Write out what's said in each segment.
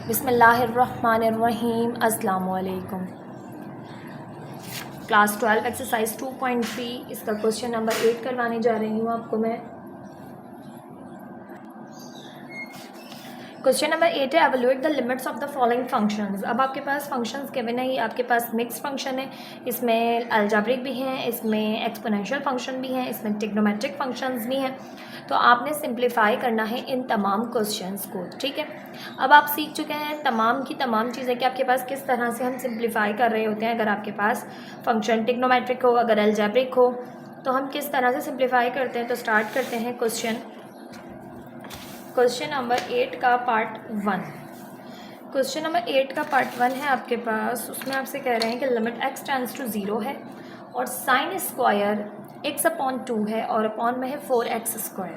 बिस्मिल्लाहिर्रहमानिर्रहीम। अस्सलाम वालेकुम। क्लास 12 एक्सरसाइज 2.3 इसका क्वेश्चन नंबर 8 करवाने जा रही हूँ आपको मैं। क्वेश्चन नंबर 8 है, evaluate the limits of the following functions. अब आपके पास फंक्शंस गिवन है, आपके पास मिक्स फंक्शन है, इसमें अलजेब्रिक भी हैं, इसमें एक्सपोनेंशियल फंक्शन भी हैं, इसमें ट्रिग्नोमेट्रिक फंक्शंस भी हैं। तो आपने सिंप्लीफाई करना है इन तमाम क्वेश्चंस को, ठीक है। अब आप सीख चुके हैं तमाम की तमाम चीज़ें कि आपके पास किस तरह से हम सिंप्लीफाई कर रहे होते हैं। अगर आपके पास फंक्शन ट्रिग्नोमेट्रिक हो, अगर अलजेब्रिक हो, तो हम किस तरह से सिंप्लीफाई करते हैं। तो स्टार्ट करते हैं क्वेश्चन नंबर 8 का पार्ट 1। क्वेश्चन नंबर 8 का पार्ट 1 है आपके पास। उसमें आपसे कह रहे हैं कि लिमिट x टेंड्स टू 0 है और साइन स्क्वायर x/2 है और अपॉन में है 4x²।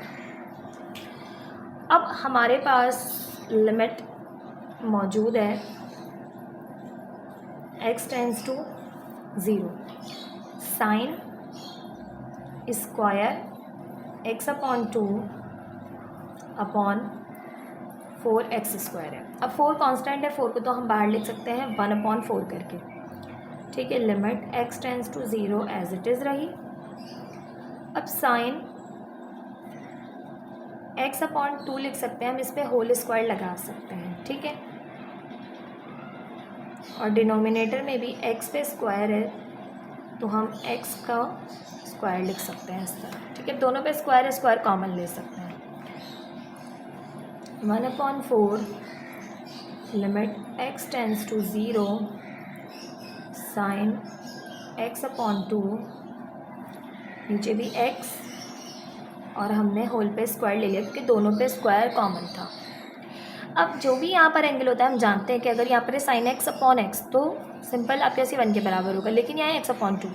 अब हमारे पास लिमिट मौजूद है x tends to 0, sine square x/2 upon 4x² है। अब 4 कांस्टेंट है, 4 को तो हम बाहर लिख सकते हैं 1/4 करके, ठीक है। Limit x tends to 0 as it is रही। अब साइन x/2 लिख सकते हैं हम, इस पर होल स्क्वायर लगा सकते हैं, ठीक है। और डिनोमिनेटर में भी x पे स्क्वायर है तो हम x का स्क्वायर लिख सकते हैं इस तरह, ठीक है। दोनों पे स्क्वायर कॉमन ले सकते हैं। 1/4 limit x tends to 0 sine x/2, नीचे भी x और हमने होल पे स्क्वायर ले लिया क्योंकि दोनों पे स्क्वायर कॉमन था। अब जो भी यहाँ पर एंगल होता है हम जानते हैं कि अगर यहाँ पर है साइन x/x तो सिंपल आपके ऐसे 1 के बराबर होगा, लेकिन यहाँ x/2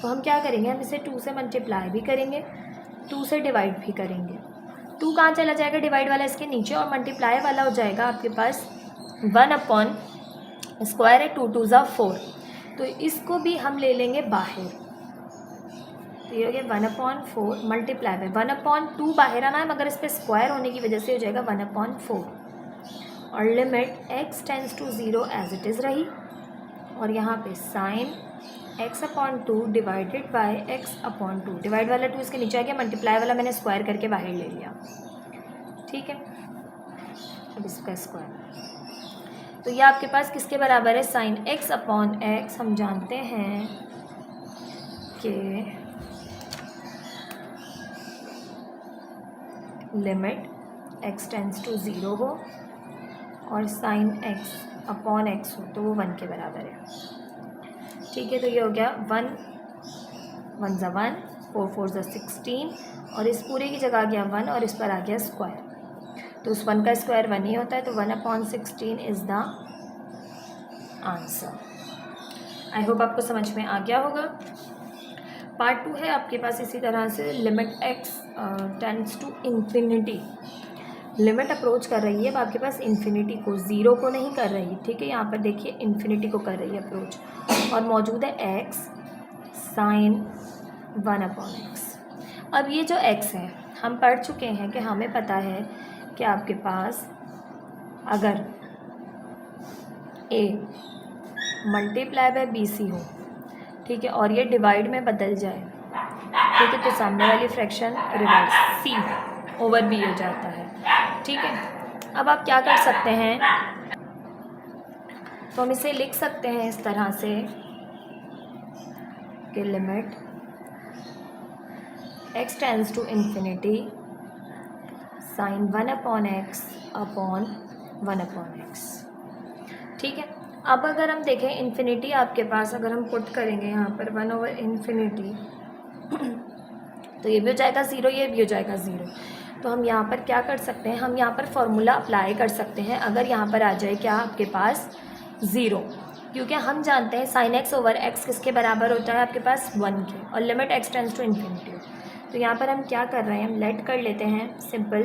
तो हम क्या करेंगे, हम इसे 2 से मल्टीप्लाई भी करेंगे, 2 से डिवाइड भी करेंगे। 2 कहाँ चला जाएगा डिवाइड वाला इसके नीचे, और मल्टीप्लाई वाला हो जाएगा आपके पास 1/स्क्वायर है, 2 2 ज़ा 4, तो इसको भी हम ले लेंगे बाहर। तो ये हो गया 1/4 मल्टीप्लाई में 1/2 बाहर आना है, मगर इस पर स्क्वायर होने की वजह से हो जाएगा 1/4। और limit x tends to 0 as it is रही, और यहाँ पे sign x/2 divided by x/2, divide वाला 2 इसके नीचे आ गया, मल्टीप्लाई वाला मैंने स्क्वायर करके बाहर ले लिया, ठीक है। अब इसका स्क्वायर, तो ये आपके पास किसके बराबर है, साइन x/x। हम जानते हैं कि लिमिट x टेंड्स टू 0 हो और साइन x/x हो तो वो 1 के बराबर है, ठीक है। तो ये हो गया 1 1 ज़ा 1, 4 4 ज़ा 16, और इस पूरे की जगह आ गया 1 और इस पर आ गया स्क्वायर, तो उस 1 का स्क्वायर 1 ही होता है, तो 1/16 is the answer. I hope आपको समझ में आ गया होगा। पार्ट 2 है आपके पास इसी तरह से, limit x tends to infinity. Limit approach कर रही है अब आपके पास इन्फिनिटी को, 0 को नहीं कर रही, ठीक है। यहाँ पर देखिए इन्फिनिटी को कर रही है अप्रोच, और मौजूद है x साइन 1/x। अब ये जो x है हम पढ़ चुके हैं कि हमें पता है कि आपके पास अगर a मल्टीप्लाई बाय bc हो, ठीक है, और ये डिवाइड में बदल जाए, ठीक है, तो सामने वाली fraction reverse c over b हो जाता है, ठीक है। अब आप क्या कर सकते हैं, तो हम इसे लिख सकते हैं इस तरह से कि limit x tends to infinity sine 1/x upon 1/x, ठीक है। अब अगर हम देखें इन्फिनिटी आपके पास अगर हम पुट करेंगे यहाँ पर 1/∞, तो ये भी हो जाएगा 0, ये भी हो जाएगा 0। तो हम यहाँ पर क्या कर सकते हैं, हम यहाँ पर फॉर्मूला अप्लाई कर सकते हैं। अगर यहाँ पर आ जाए क्या आपके पास 0, क्योंकि हम जानते हैं साइन x/x किसके बराबर होता है आपके पास 1 के, और limit x tends to infinity. तो यहाँ पर हम क्या कर रहे हैं, हम लेट कर लेते हैं simple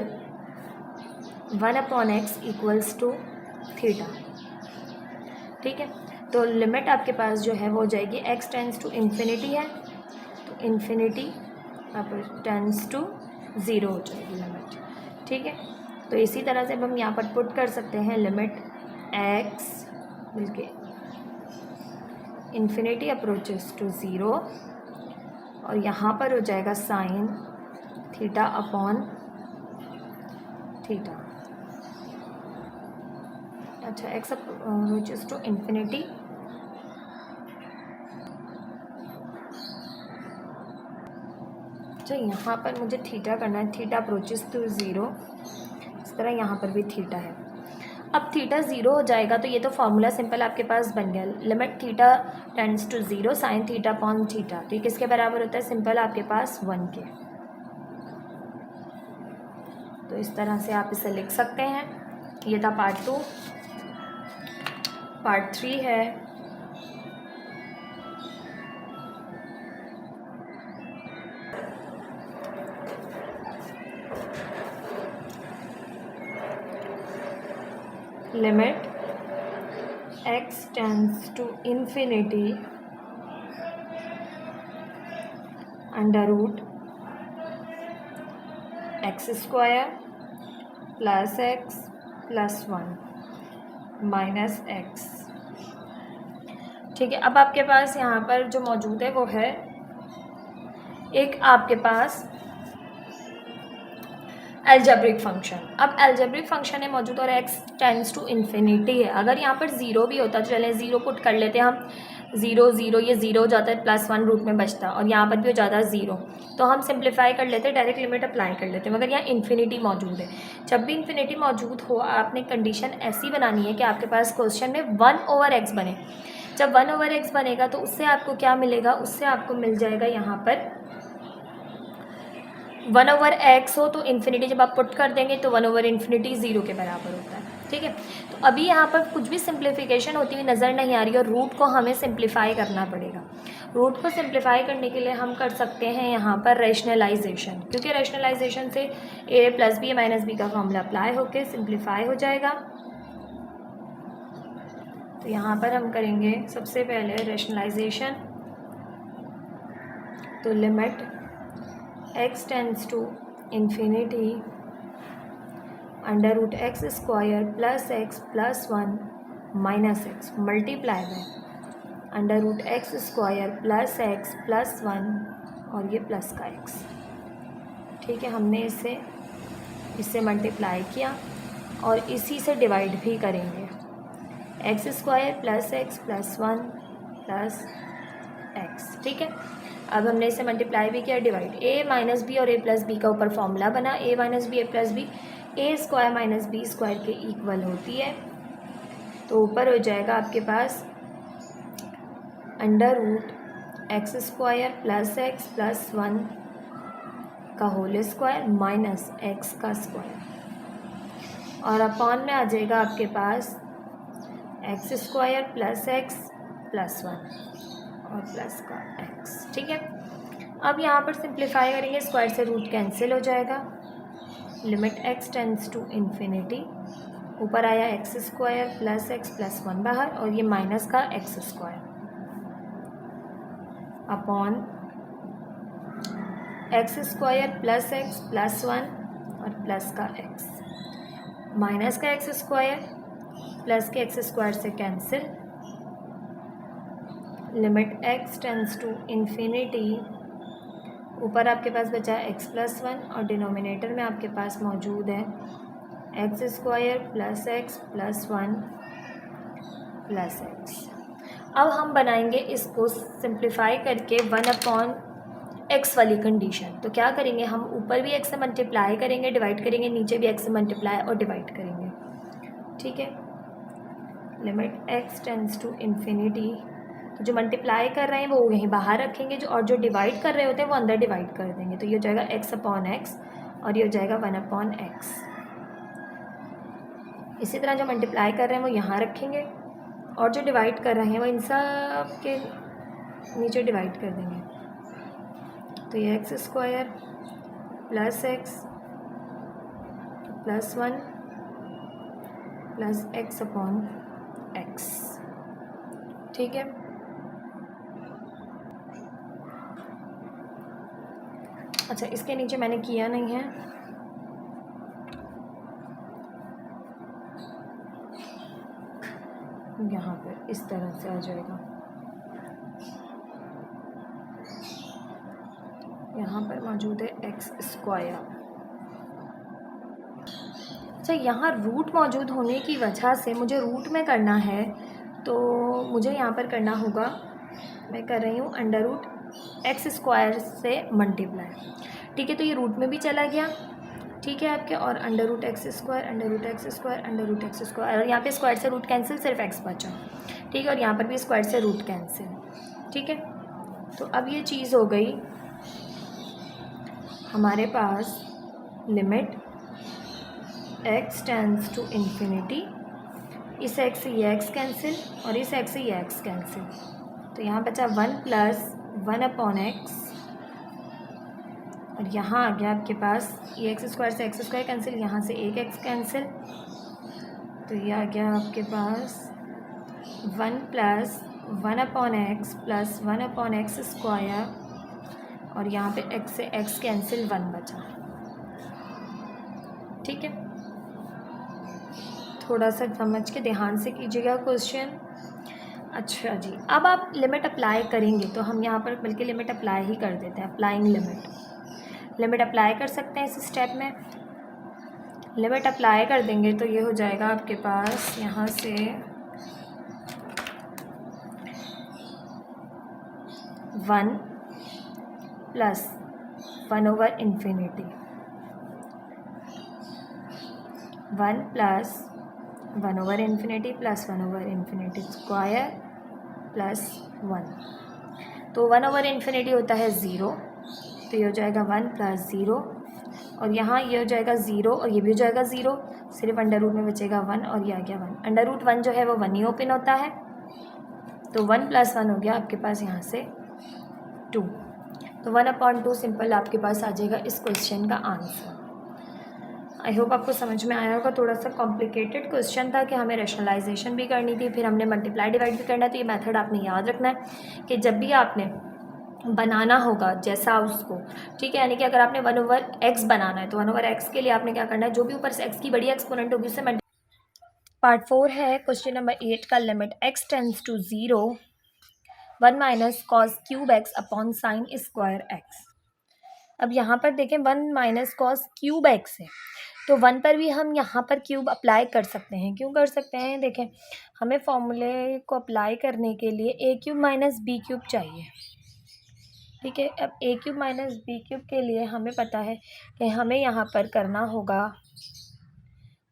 1/x equals to theta, ठीक है। तो लिमिट आपके पास जो है वो हो जाएगी x टेंड्स टू इन्फिनिटी है, तो इन्फिनिटी आप टेंड्स टू 0 हो जाएगी लिमिट, ठीक है। तो इसी तरह से अब हम यहाँ पर पुट कर सकते हैं लिमिट एक्स बल्कि इन्फिनिटी अप्रोचेस टू ज़ीरो, और यहाँ पर हो जाएगा साइन थीटा अपॉन थीटा। अच्छा, एक्स अप्रोचेस टू इन्फिनिटी, अच्छा यहाँ पर मुझे थीटा करना है, थीटा अप्रोचेस टू ज़ीरो, इस तरह यहाँ पर भी थीटा है। अब थीटा ज़ीरो हो जाएगा तो ये तो फार्मूला सिंपल आपके पास बन गया, limit theta tends to zero sine theta upon theta, तो ये किसके बराबर होता है, सिंपल आपके पास 1 के। तो इस तरह से आप इसे लिख सकते हैं। ये था पार्ट 2। पार्ट 3 है limit x tends to infinity under root x square plus x plus 1 minus x. ठीक है, अब आपके पास यहाँ पर जो मौजूद है वो है एक आपके पास एल्जेब्रिक फंक्शन। अब एल्जेब्रिक फंक्शन है मौजूद और x टेंड्स टू इन्फिनिटी है। अगर यहाँ पर ज़ीरो भी होता तो चले ज़ीरो पुट कर लेते हैं हम, ज़ीरो ज़ीरो ये ज़ीरो हो जाता है, प्लस 1 रूट में बचता, और यहाँ पर भी हो जाता है ज़ीरो, तो हम सिंप्लीफाई कर लेते हैं, डायरेक्ट लिमिट अप्लाई कर लेते हैं। मगर यहाँ इन्फिनिटी मौजूद है। जब भी इन्फिनिटी मौजूद हो आपने कंडीशन ऐसी बनानी है कि आपके पास क्वेश्चन में 1/x बने। जब 1/x बनेगा तो उससे आपको क्या मिलेगा, उससे आपको मिल जाएगा यहाँ पर 1/x हो तो इन्फिनिटी जब आप पुट कर देंगे तो 1/∞ ज़ीरो के बराबर होता है। ठीक है, तो अभी यहाँ पर कुछ भी सिंप्लीफिकेशन होती हुई नज़र नहीं आ रही और रूट को हमें सिंप्लीफाई करना पड़ेगा। रूट को सिंप्लीफाई करने के लिए हम कर सकते हैं यहाँ पर रैशनलाइजेशन, क्योंकि रैशनलाइजेशन से a + b - b का फॉर्मूला अप्लाई होकर सिंप्लीफाई हो जाएगा। तो यहाँ पर हम करेंगे सबसे पहले रैशनलाइजेशन, तो limit x tends to infinity under root x square plus x plus 1 minus x multiply by under root x square plus x plus 1 और ये प्लस का x। ठीक है, हमने इससे मल्टीप्लाई किया और इसी से डिवाइड भी करेंगे, x square plus x plus 1 plus x. ठीक है, अब हमने इसे मल्टीप्लाई भी किया, डिवाइड, a - b और a + b का ऊपर फॉर्मूला बना, a - b a + b a square - b square के इक्वल होती है। तो ऊपर हो जाएगा आपके पास under root x square plus x plus 1 का होल स्क्वायर माइनस एक्स का स्क्वायर, और अपॉन में आ जाएगा आपके पास x square plus x plus 1 और प्लस का एक्स। ठीक है, अब यहाँ पर सिंप्लीफाई करेंगे, स्क्वायर से रूट कैंसिल हो जाएगा, limit x tends to infinity, ऊपर आया x square plus x plus 1 बाहर और ये माइनस का x square upon x square plus x plus 1 और प्लस का एक्स, माइनस का एक्स स्क्वायर प्लस के एक्स स्क्वायर से cancel, limit x tends to infinity, ऊपर आपके पास बचा एक्स प्लस 1 और डिनोमिनेटर में आपके पास मौजूद है x square plus x plus 1 plus x. अब हम बनाएंगे इसको सिंप्लीफाई करके 1/x वाली कंडीशन। तो क्या करेंगे, हम ऊपर भी x से मल्टीप्लाई करेंगे, डिवाइड करेंगे, नीचे भी x से मल्टीप्लाई और डिवाइड करेंगे। ठीक है, limit x tends to infinity, तो जो मल्टीप्लाई कर रहे हैं वो यहीं बाहर रखेंगे, जो और जो डिवाइड कर रहे होते हैं वो अंदर डिवाइड कर देंगे। तो ये हो जाएगा x/x और ये हो जाएगा 1/x। इसी तरह जो मल्टीप्लाई कर रहे हैं वो यहाँ रखेंगे और जो डिवाइड कर रहे हैं वो इन सब के नीचे डिवाइड कर देंगे। तो ये x square plus x plus 1 plus x/x। ठीक है, अच्छा इसके नीचे मैंने किया नहीं है, यहाँ पर इस तरह से आ जाएगा। यहाँ पर मौजूद है एक्स स्क्वायर। अच्छा, यहाँ रूट मौजूद होने की वजह से मुझे रूट में करना है, तो मुझे यहाँ पर करना होगा, मैं कर रही हूँ अंडर रूट एक्स स्क्वायर से मल्टीप्लाई। ठीक है, तो ये रूट में भी चला गया, ठीक है आपके, और under root x square, under root x square, under root x square, और यहाँ पे स्क्वायर से रूट कैंसिल, सिर्फ एक्स बचा। ठीक है, और यहाँ पर भी स्क्वायर से रूट कैंसिल। ठीक है, तो अब ये चीज़ हो गई हमारे पास limit x tends to infinity, इस एक्स से ये एक्स कैंसिल और इस एक्स से ये एक्स कैंसिल, तो यहाँ बचा 1 + 1/x, और यहाँ आ गया आपके पास ये एक्स स्क्वायर से एक्स स्क्वायर कैंसिल, यहाँ से एक एक्स कैंसिल, तो ये आ गया आपके पास 1 + 1/x + 1/x स्क्वायर, और यहाँ पे x से x कैंसिल 1 बचा। ठीक है, थोड़ा सा समझ के ध्यान से कीजिएगा क्वेश्चन। अच्छा जी, अब आप लिमिट अप्लाई करेंगे, तो हम यहाँ पर बल्कि लिमिट अप्लाई ही कर देते हैं। अप्लाइंग लिमिट अप्लाई कर सकते हैं इस स्टेप में। लिमिट अप्लाई कर देंगे तो ये हो जाएगा आपके पास यहाँ से 1 + 1/∞, 1 + 1/∞ + 1/∞ स्क्वायर प्लस 1, तो 1/∞ होता है 0, तो ये हो जाएगा 1 + 0, और यहाँ ये हो जाएगा 0 और ये भी हो जाएगा 0, सिर्फ अंडर रूट में बचेगा 1 और ये आ गया 1। अंडर रूट 1 जो है वो 1 ही ओपन होता है, तो 1 + 1 हो गया आपके पास यहाँ से 2, तो 1/2 सिंपल आपके पास आ जाएगा इस क्वेश्चन का आंसर। आई होप आपको समझ में आया होगा। थोड़ा सा कॉम्प्लिकेटेड क्वेश्चन था कि हमें रैशनलाइजेशन भी करनी थी, फिर हमने मल्टीप्लाई डिवाइड भी करना है, तो ये मेथड आपने याद रखना है कि जब भी आपने बनाना होगा जैसा उसको, ठीक है, यानी कि अगर आपने 1/x बनाना है तो 1/x के लिए आपने क्या करना है, जो भी ऊपर से x की बड़ी एक्सपोनेंट होगी उससे पार्ट 4 है क्वेश्चन नंबर 8 का। Limit x tends to 0, 1 - cos³ x। अब यहाँ पर देखें 1 - cos³ है, तो 1 पर भी हम यहाँ पर क्यूब अप्लाई कर सकते हैं। क्यों कर सकते हैं, देखें हमें फॉर्मूले को अप्लाई करने के लिए a³ - b³ चाहिए। ठीक है, अब a³ - b³ के लिए हमें पता है कि हमें यहाँ पर करना होगा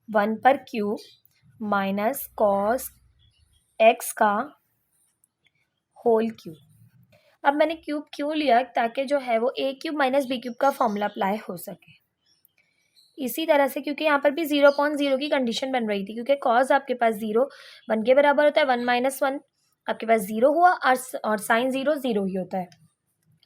1 पर क्यूब माइनस cos x का होल क्यूब। अब मैंने क्यूब क्यों लिया, ताकि जो है वो a³ - b³ का फॉर्मूला अप्लाई हो सके। इसी तरह से क्योंकि यहाँ पर भी 0/0 की कंडीशन बन रही थी, क्योंकि कॉस आपके पास 0 1 के बराबर होता है, 1 - 1 आपके पास 0 हुआ, और साइन 0 0 ही होता है।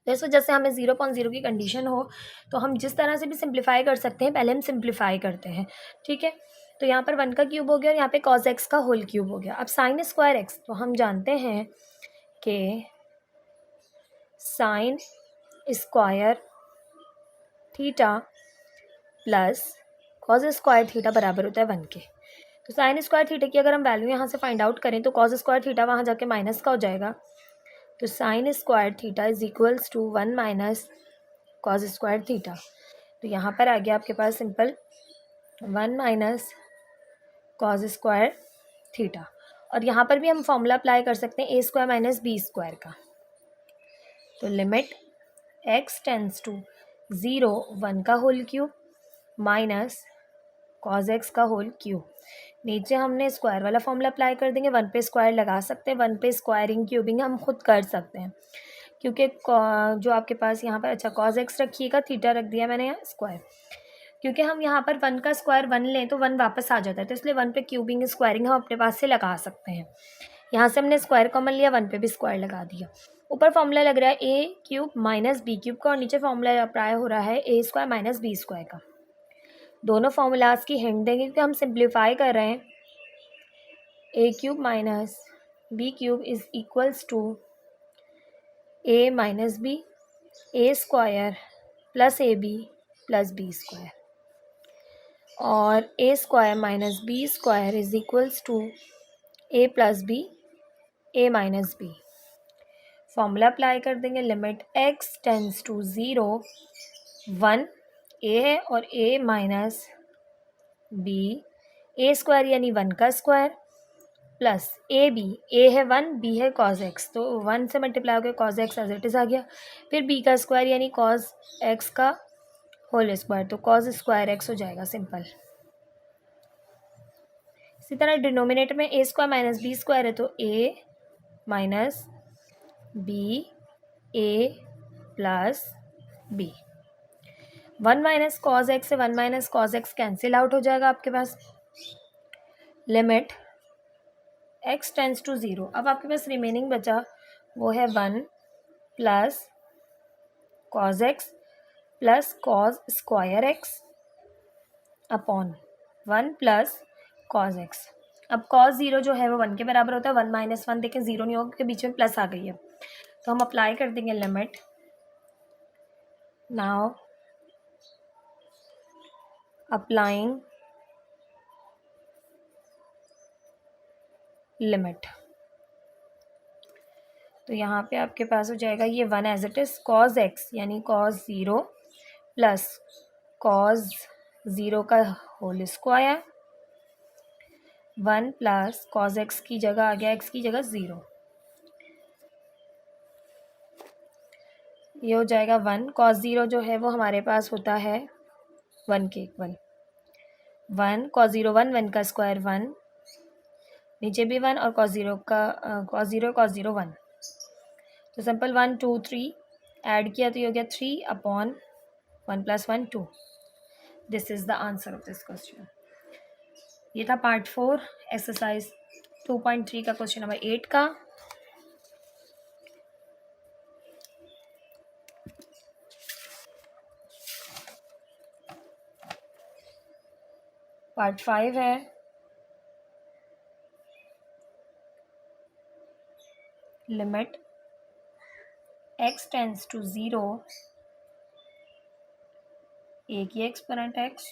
तो इस वजह से हमें 0/0 की कंडीशन हो तो हम जिस तरह से भी सिंप्लीफाई कर सकते हैं, पहले हम सिंप्लीफाई करते हैं। ठीक है, तो यहाँ पर 1 का क्यूब हो गया और यहाँ पे cos x का होल क्यूब हो गया। अब साइन स्क्वायर x, तो हम जानते हैं कि sign square theta plus cos square theta बराबर होता है 1 के। तो साइन स्क्वायर थीटा की अगर हम वैल्यू यहाँ से फाइंड आउट करें तो कॉस स्क्वायर थीटा वहाँ जाके माइनस का हो जाएगा, तो sine square theta is equals to 1 - cos square theta. तो यहाँ पर आ गया आपके पास सिंपल 1 - कॉस स्क्वायर थीटा, और यहाँ पर भी हम फॉर्मूला अप्लाई कर सकते हैं a² - b² का। तो लिमिट x टेंड्स टू 0, 1 का whole cube minus cos x का होल क्यूब। नीचे हमने स्क्वायर वाला फॉर्मूला अप्लाई कर देंगे, 1 पे स्क्वायर लगा सकते हैं, 1 पे स्क्वायरिंग क्यूबिंग हम खुद कर सकते हैं, क्योंकि जो आपके पास यहाँ पर, अच्छा cos x रखिएगा, थीटा रख दिया मैंने यहाँ स्क्वायर, क्योंकि हम यहाँ पर 1 का स्क्वायर 1 लें तो 1 वापस आ जाता है, तो इसलिए 1 पे क्यूबिंग स्क्वायरिंग हम अपने पास से लगा सकते हैं। यहाँ से हमने स्क्वायर कॉमन लिया, 1 पे भी स्क्वायर लगा दिया। ऊपर फॉर्मूला लग रहा है a³ - b³ का, और नीचे फॉर्मूला अप्लाई हो रहा है a² - b² का। दोनों फॉर्मूलाज की हिंट देंगे कि हम सिंप्लीफाई कर रहे हैं। a³ - b³ is equals to a - b, a² plus ab plus b², और a² - b² is equals to a plus b, a minus b. Formula apply कर देंगे, limit x tends to 0, 1 a है और a minus B, a square यानी 1 का स्क्वायर plus a b, a है 1, B है कॉज एक्स, तो 1 से मल्टीप्लाई होकर cos x as it is आ गया। फिर बी का स्क्वायर यानी कॉज एक्स का होल स्क्वायर, तो कॉज स्क्वायर एक्स हो जाएगा सिंपल। इसी तरह डिनोमिनेटर में A square minus B square है, तो A minus B, A plus B. 1 minus cos x से 1 minus cos x cancel out हो जाएगा आपके पास। लिमिट एक्स टेंस टू 0, अब आपके पास रिमेनिंग बचा वो है 1 plus cos x plus cos square x upon 1 plus cos x. अब कॉज 0 जो है वो 1 के बराबर होता है, 1 माइनस 1 देखें 0 नहीं होगा क्योंकि बीच में प्लस आ गई है, तो हम अप्लाई कर देंगे लिमिट। नाउ अप्लाइंग लिमिट, तो यहाँ पे आपके पास हो जाएगा ये 1 as it is cos x यानी कॉज 0 प्लस कॉज 0 का whole square, 1 plus cos x की जगह आ गया एक्स की जगह 0, ये हो जाएगा 1। कॉज 0 जो है वो हमारे पास होता है 1 के इक्वल, 1 कॉज 0 1, 1 का स्क्वायर 1, नीचे भी 1 और कॉज 0 कॉज 0 1, तो सिंपल 1 2 3 ऐड किया तो ये हो गया 3 upon 1 plus 1 2। This is the answer of this question. ये था पार्ट 4 एक्सरसाइज 2.3 का क्वेश्चन नंबर 8 का। पार्ट 5 है लिमिट एक्स टेंस टू 0, ए की एक्सपोनेंट एक्स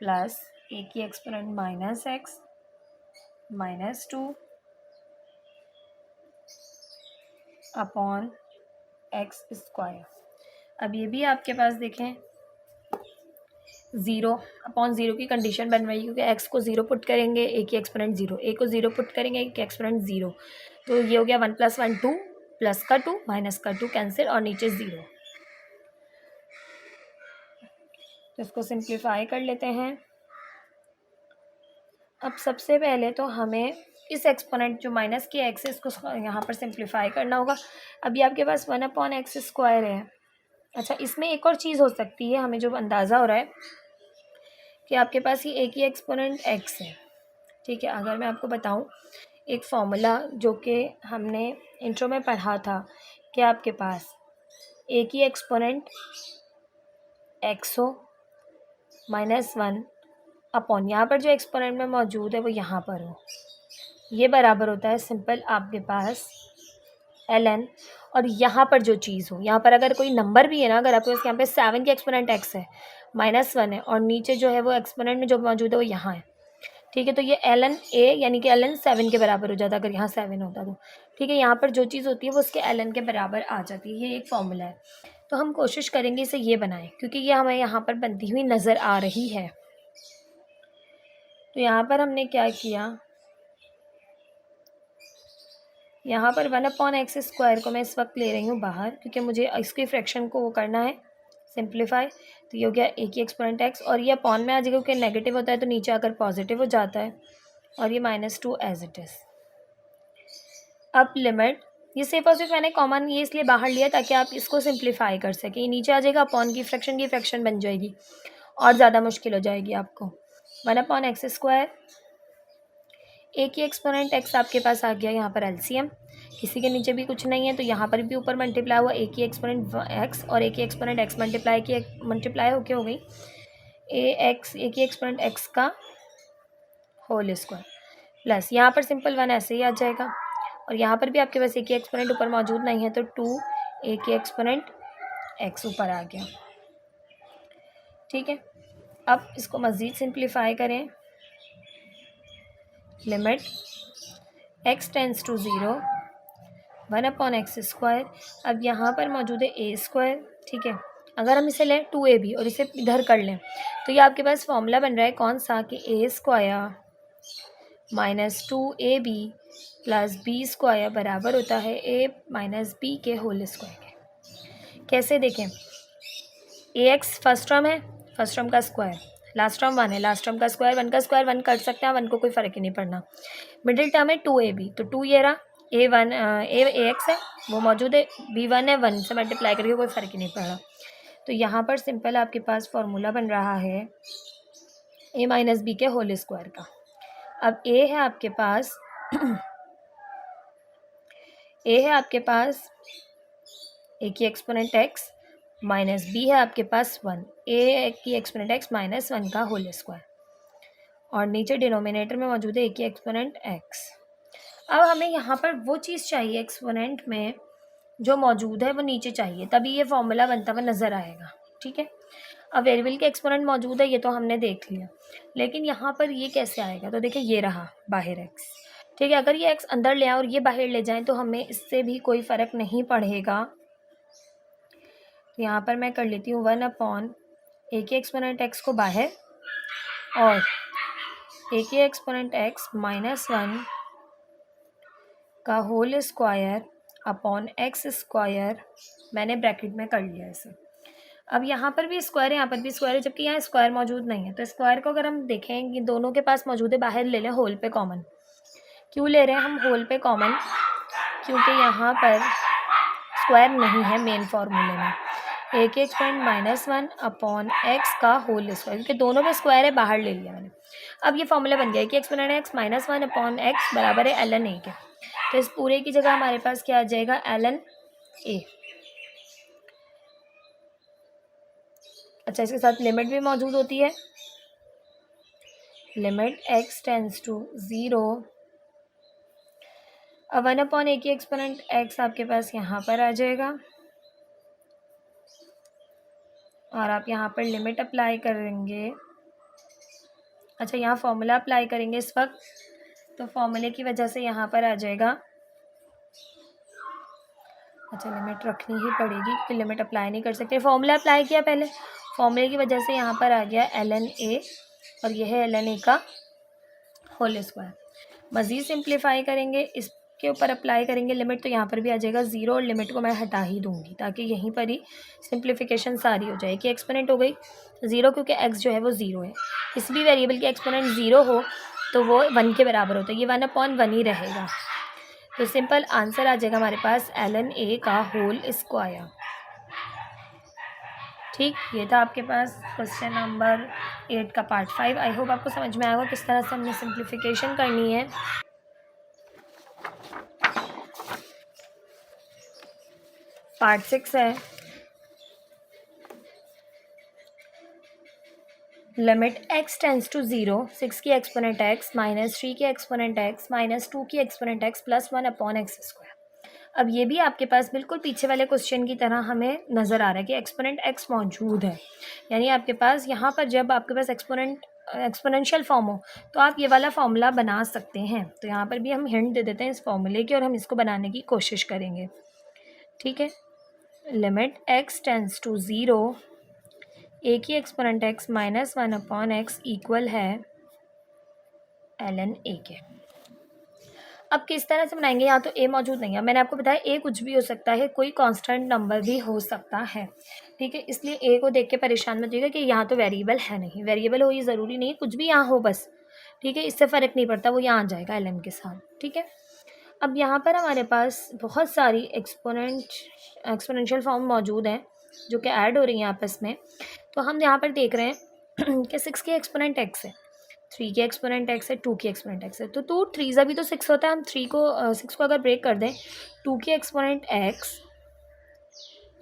प्लस ए की exponent minus x minus 2 upon x square. अब ये भी आपके पास देखें 0 अपॉन 0 की कंडीशन बन रही है क्योंकि एक्स को 0 पुट करेंगे ए की एक्सपोनेंट 0, ए को 0 पुट करेंगे ए की एक्सपोनेंट 0, तो ये हो गया 1 प्लस 1 2, प्लस का 2 माइनस का 2 कैंसिल और नीचे 0। तो इसको सिंप्लीफाई कर लेते हैं। अब सबसे पहले तो हमें इस एक्सपोनेंट जो माइनस की एक्स है इसको यहाँ पर सिंप्लीफाई करना होगा। अभी आपके पास 1 अपॉन एक्स स्क्वायर है। अच्छा, इसमें एक और चीज़ हो सकती है, हमें जो अंदाज़ा हो रहा है कि आपके पास ये ए की एक्सपोनेंट एक्स है, ठीक है। अगर मैं आपको बताऊं एक फॉर्मूला जो कि हमने इंट्रो में पढ़ा था कि आपके पास ए की एक्सपोनेंट एक्स हो -1 अपॉन यहाँ पर जो एक्सपोनेंट में मौजूद है वो यहाँ पर हो, ये बराबर होता है सिंपल आपके पास ln, और यहाँ पर जो चीज़ हो, यहाँ पर अगर कोई नंबर भी है ना, अगर आपके पास यहाँ पे 7 की एक्सपोनेंट x है -1 है और नीचे जो है वो एक्सपोनेंट में जो मौजूद है वो यहाँ है, ठीक है। तो ये ln a यानी कि ln 7 के बराबर हो जाता अगर यहाँ 7 होता तो, ठीक है। यहाँ पर जो चीज़ होती है वो उसके ln के बराबर आ जाती है। ये एक फॉर्मूला है, तो हम कोशिश करेंगे इसे ये बनाएं क्योंकि ये हमें यहाँ पर बनती हुई नज़र आ रही है। तो यहाँ पर हमने क्या किया, यहाँ पर 1 अपॉन एक्स स्क्वायर को मैं इस वक्त ले रही हूँ बाहर क्योंकि मुझे इसकी फ्रैक्शन को वो करना है सिंप्लीफाई। तो ये हो गया ए की एक्सपोनेंट एक्स और ये अपॉन में आ जाएगा क्योंकि नेगेटिव होता है तो नीचे आकर पॉजिटिव हो जाता है, और ये -2 एज इट इज़। अब लिमिट, ये सिर्फ और सिर्फ मैंने कॉमन ये इसलिए बाहर लिया ताकि आप इसको सिंप्लीफाई कर सकें। नीचे आ जाएगा अपॉन की फ्रैक्शन बन जाएगी और ज़्यादा मुश्किल हो जाएगी आपको। 1 अपॉन एक्स स्क्वायर, ए की एक्सपोनेंट एक्स आपके पास आ गया, यहाँ पर एलसीएम, किसी के नीचे भी कुछ नहीं है तो यहाँ पर भी ऊपर मल्टीप्लाई हुआ ए की एक्सपोनेंट एक्स और ए की एक्सपोनेंट एक्स मल्टीप्लाई होके हो गई ए की एक्सपोनेंट एक्स का होल स्क्वायर प्लस यहाँ पर सिंपल 1 ऐसे ही आ जाएगा, और यहाँ पर भी आपके पास ए की एक्सपोनेंट ऊपर मौजूद नहीं है तो 2 ए की एक्सपोनेंट एक्स ऊपर आ गया, ठीक है। अब इसको मज़ीद सिंप्लीफाई करें limit x tends to 0 1/x²। अब यहाँ पर मौजूद है a², ठीक है। अगर हम इसे लें 2ab और इसे इधर कर लें तो ये आपके पास फॉर्मूला बन रहा है कौन सा कि a² minus 2ab plus b² बराबर होता है a माइनस b के होल स्क्वायर के। कैसे देखें, ax फर्स्ट टर्म है, फर्स्ट टर्म का स्क्वायर, लास्ट टर्म 1 है, लास्ट टर्म का स्क्वायर, 1 का स्क्वायर 1 कट सकते हैं, 1 को कोई फ़र्क ही नहीं पड़ना। मिडिल टर्म है 2ab, तो 2 ये रहा, ax है वो मौजूद है, b1 है, 1 से मल्टीप्लाई करके कोई फ़र्क ही नहीं पड़ रहा। तो यहाँ पर सिंपल आपके पास फॉर्मूला बन रहा है a माइनस बी के होल स्क्वायर का। अब a है आपके पास a की एक्सपोनेंट x माइनस b है आपके पास 1, a की एक्सपोनेंट x माइनस 1 का होल स्क्वायर, और नीचे डिनोमिनेटर में मौजूद है a की एक्सपोनेंट x। अब हमें यहाँ पर वो चीज़ चाहिए एक्सपोनेंट में जो मौजूद है वो नीचे चाहिए, तभी ये फॉर्मूला बनता हुआ नज़र आएगा, ठीक है। अब वेरिएबल के एक्सपोनेंट मौजूद है ये तो हमने देख लिया, लेकिन यहाँ पर ये कैसे आएगा, तो देखिए ये रहा बाहर x, ठीक है। अगर ये x अंदर ले आए और ये बाहर ले जाएं तो हमें इससे भी कोई फ़र्क नहीं पड़ेगा। तो यहाँ पर मैं कर लेती हूँ 1/a की एक्सपोनेंट x को बाहर और a की एक्सपोनेंट x माइनस 1 का होल स्क्वायर अपॉन x², मैंने ब्रैकेट में कर लिया इसे। अब यहाँ पर भी स्क्वायर है, यहाँ पर भी स्क्वायर है, जबकि यहाँ स्क्वायर मौजूद नहीं है। तो स्क्वायर को अगर हम देखें कि दोनों के पास मौजूद है, बाहर ले लें होल पे कॉमन। क्यों ले रहे हैं हम होल पे कॉमन, क्योंकि यहाँ पर स्क्वायर नहीं है मेन फार्मूले में। a की एक्सपोनेंट माइनस 1 अपॉन x का होल स्क्वायर, क्योंकि दोनों पे स्क्वायर है, बाहर ले लिया मैंने। अब ये फॉर्मूला बन गया कि exponent x minus 1 upon x बराबर है ln a के। तो इस पूरे की जगह हमारे पास क्या आ जाएगा, ln a। अच्छा, इसके साथ लिमिट भी मौजूद होती है, लिमिट x टेंस टू 0। अब 1/a की एक्सपोनेंट x आपके पास यहाँ पर आ जाएगा और आप यहाँ पर लिमिट अप्लाई करेंगे। अच्छा, यहाँ फॉर्मूला अप्लाई करेंगे इस वक्त, तो फॉर्मूले की वजह से यहाँ पर आ जाएगा। अच्छा, लिमिट रखनी ही पड़ेगी क्योंकि लिमिट अप्लाई नहीं कर सकते, फॉर्मूला अप्लाई किया पहले, फॉर्मूले की वजह से यहाँ पर आ गया ln a और यह है ln a का होल स्क्वायर। मज़ीद सिंप्लीफाई करेंगे, इसके ऊपर अप्लाई करेंगे लिमिट, तो यहाँ पर भी आ जाएगा 0 और लिमिट को मैं हटा ही दूँगी ताकि यहीं पर ही सिंप्लीफिकेशन सारी हो जाए। कि एक्सपोनेंट हो गई 0 क्योंकि x जो है वो 0 है, किसी भी वेरिएबल की एक्सपोनेंट 0 हो तो वो 1 के बराबर होता है, ये 1/1 ही रहेगा। तो सिंपल आंसर आ जाएगा हमारे पास ln a का होल स्क्वायर। ठीक, ये था आपके पास क्वेश्चन नंबर 8 का पार्ट 5। आई होप आपको समझ में आएगा किस तरह से हमने सिंप्लीफिकेशन करनी है। पार्ट 6 है लिमिट x टेंस टू 0, 6 की एक्सपोनेंट x माइनस 3 की एक्सपोनेंट x माइनस 2 की एक्सपोनेंट x प्लस 1/x²। अब ये भी आपके पास बिल्कुल पीछे वाले क्वेश्चन की तरह हमें नज़र आ रहा है कि एक्सपोनेंट x मौजूद है, यानी आपके पास यहाँ पर जब आपके पास एक्सपोनेंशियल फॉर्म हो तो आप ये वाला फार्मूला बना सकते हैं। तो यहाँ पर भी हम हिंट दे देते हैं इस फार्मूले की और हम इसको बनाने की कोशिश करेंगे, ठीक है। Limit x tends to 0, a की exponent x minus 1/x equal है ln a के। अब किस तरह से बनाएंगे, यहाँ तो a मौजूद नहीं है, मैंने आपको बताया a कुछ भी हो सकता है, कोई कांस्टेंट नंबर भी हो सकता है, ठीक है। इसलिए a को देख के परेशान मत होइएगा कि यहाँ तो वेरिएबल है नहीं, वेरिएबल हो ये ज़रूरी नहीं है, कुछ भी यहाँ हो बस, ठीक है, इससे फ़र्क नहीं पड़ता, वो यहाँ आ जाएगा ln के साथ, ठीक है। अब यहाँ पर हमारे पास बहुत सारी एक्सपोनेंशियल फॉर्म मौजूद हैं जो कि ऐड हो रही हैं आपस में। तो हम यहाँ पर देख रहे हैं कि 6 की एक्सपोनेंट x है, 3 की एक्सपोनेंट x है, 2 की एक्सपोनेंट x है। तो 2 3 अभी तो 6 होता है, हम 6 को अगर ब्रेक कर दें 2 की एक्सपोनेंट x,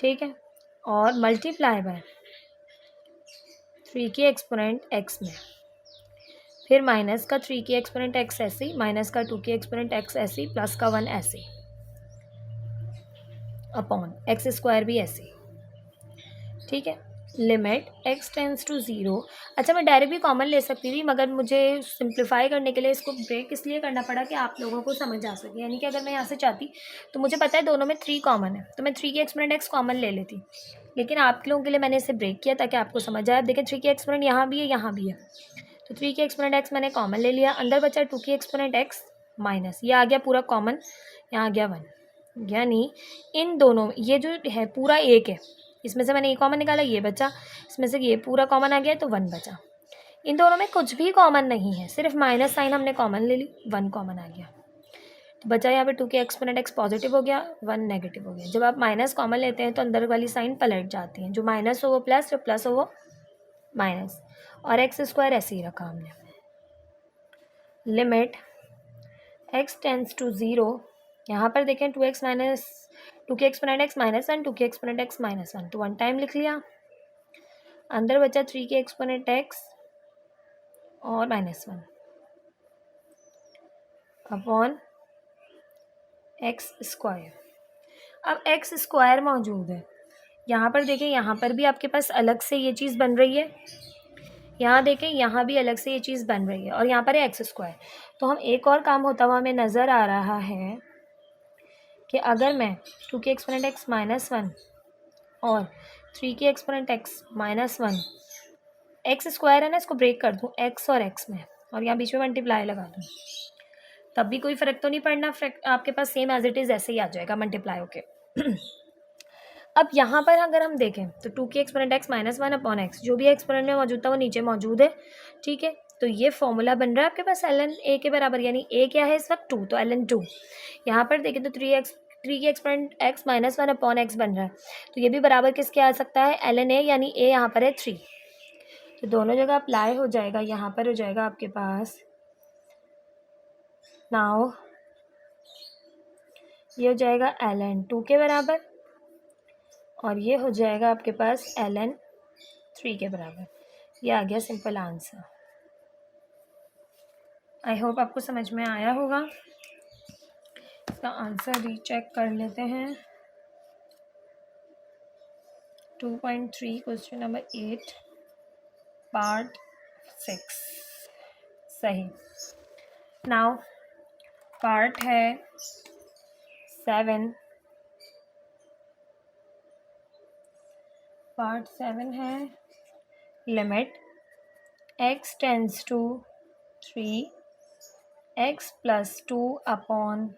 ठीक है, और मल्टीप्लाई बाय 3 की एक्सपोनेंट x में, फिर माइनस का 3 की एक्सपोनेंट x ऐसे, माइनस का 2 की एक्सपोनेंट x ऐसे, प्लस का 1 ऐसे, अपॉन x² भी ऐसे, ठीक है। Limit x tends to zero. अच्छा, मैं डायरेक्ट भी कॉमन ले सकती थी, मगर मुझे सिंप्लीफाई करने के लिए इसको ब्रेक इसलिए करना पड़ा कि आप लोगों को समझ आ सके। यानी कि अगर मैं यहाँ से चाहती तो मुझे पता है दोनों में 3 कॉमन है, तो मैं 3 की एक्सपोनेंट x कॉमन ले लेती, लेकिन आप लोगों के लिए मैंने इसे ब्रेक किया ताकि आपको समझ आए। अब देखिए 3 की एक्सपोनेंट यहाँ भी है, यहाँ भी है, तो 3 की एक्सपोनेंट x मैंने कॉमन ले लिया, अंदर बचा 2 की एक्सपोनेंट x माइनस, ये आ गया पूरा कॉमन, यहाँ आ गया 1। यानी इन दोनों, ये जो है पूरा 1 है, इसमें से मैंने ये कॉमन निकाला, ये बचा, इसमें से ये पूरा कॉमन आ गया तो 1 बचा। इन दोनों में कुछ भी कॉमन नहीं है, सिर्फ माइनस साइन हमने कॉमन ले ली, 1 कॉमन आ गया, तो बचा यहाँ पे 2 के एक्सपोनेंट x पॉजिटिव हो गया, 1 नेगेटिव हो गया। जब आप माइनस कॉमन लेते हैं तो अंदर वाली साइन पलट जाती है, जो माइनस हो वो प्लस, जो प्लस हो वो माइनस, और एक्स स्क्वायर ऐसे ही रखा हमने। Limit x tends to zero, यहाँ पर देखें 2x माइनस 2 के एक्सपोनेंट x माइनस 1, 2 के एक्सपोनेंट x माइनस 1, तो 1 टाइम लिख लिया, अंदर बचा 3 के एक्सपोनेंट x और माइनस 1 अपॉन एक्स स्क्वायर। अब एक्स स्क्वायर मौजूद है यहाँ पर, देखें यहाँ पर भी आपके पास अलग से ये चीज़ बन रही है, यहाँ देखें यहाँ भी अलग से ये चीज़ बन रही है, और यहाँ पर है एक्स स्क्वायर। तो हम एक और काम होता हुआ हमें नज़र आ रहा है कि अगर मैं 2 की एक्सपोनेंट x माइनस 1 और 3 की exponent x minus 1, x square है ना, इसको ब्रेक कर दूँ x और x में, और यहाँ बीच में मल्टीप्लाई लगा दूँ, तब भी कोई फ़र्क तो नहीं पड़ना, आपके पास सेम एज इट इज़ ऐसे ही आ जाएगा मल्टीप्लाई होके। अब यहाँ पर अगर हम देखें तो 2 की exponent x minus 1 upon x, जो भी एक्सपोनेंट में मौजूद था वो नीचे मौजूद है, ठीक है। तो ये फॉर्मूला बन रहा है आपके पास ln a के बराबर, यानी a क्या है इस वक्त 2, तो ln 2। यहाँ पर देखें तो 3 की exponent x minus 1 upon x बन रहा है, तो ये भी बराबर किसके आ सकता है, ln a, यानी a यहाँ पर है 3, तो दोनों जगह अप्लाई हो जाएगा। यहाँ पर हो जाएगा आपके पास, नाउ ये हो जाएगा ln 2 के बराबर, और ये हो जाएगा आपके पास ln 3 के बराबर। ये आ गया सिंपल आंसर। आई होप आपको समझ में आया होगा। इसका आंसर रीचेक कर लेते हैं। 2.3 क्वेश्चन नंबर 8 पार्ट 6 सही। नाउ पार्ट है 7, पार्ट 7 है limit x tends to 3 x plus 2 upon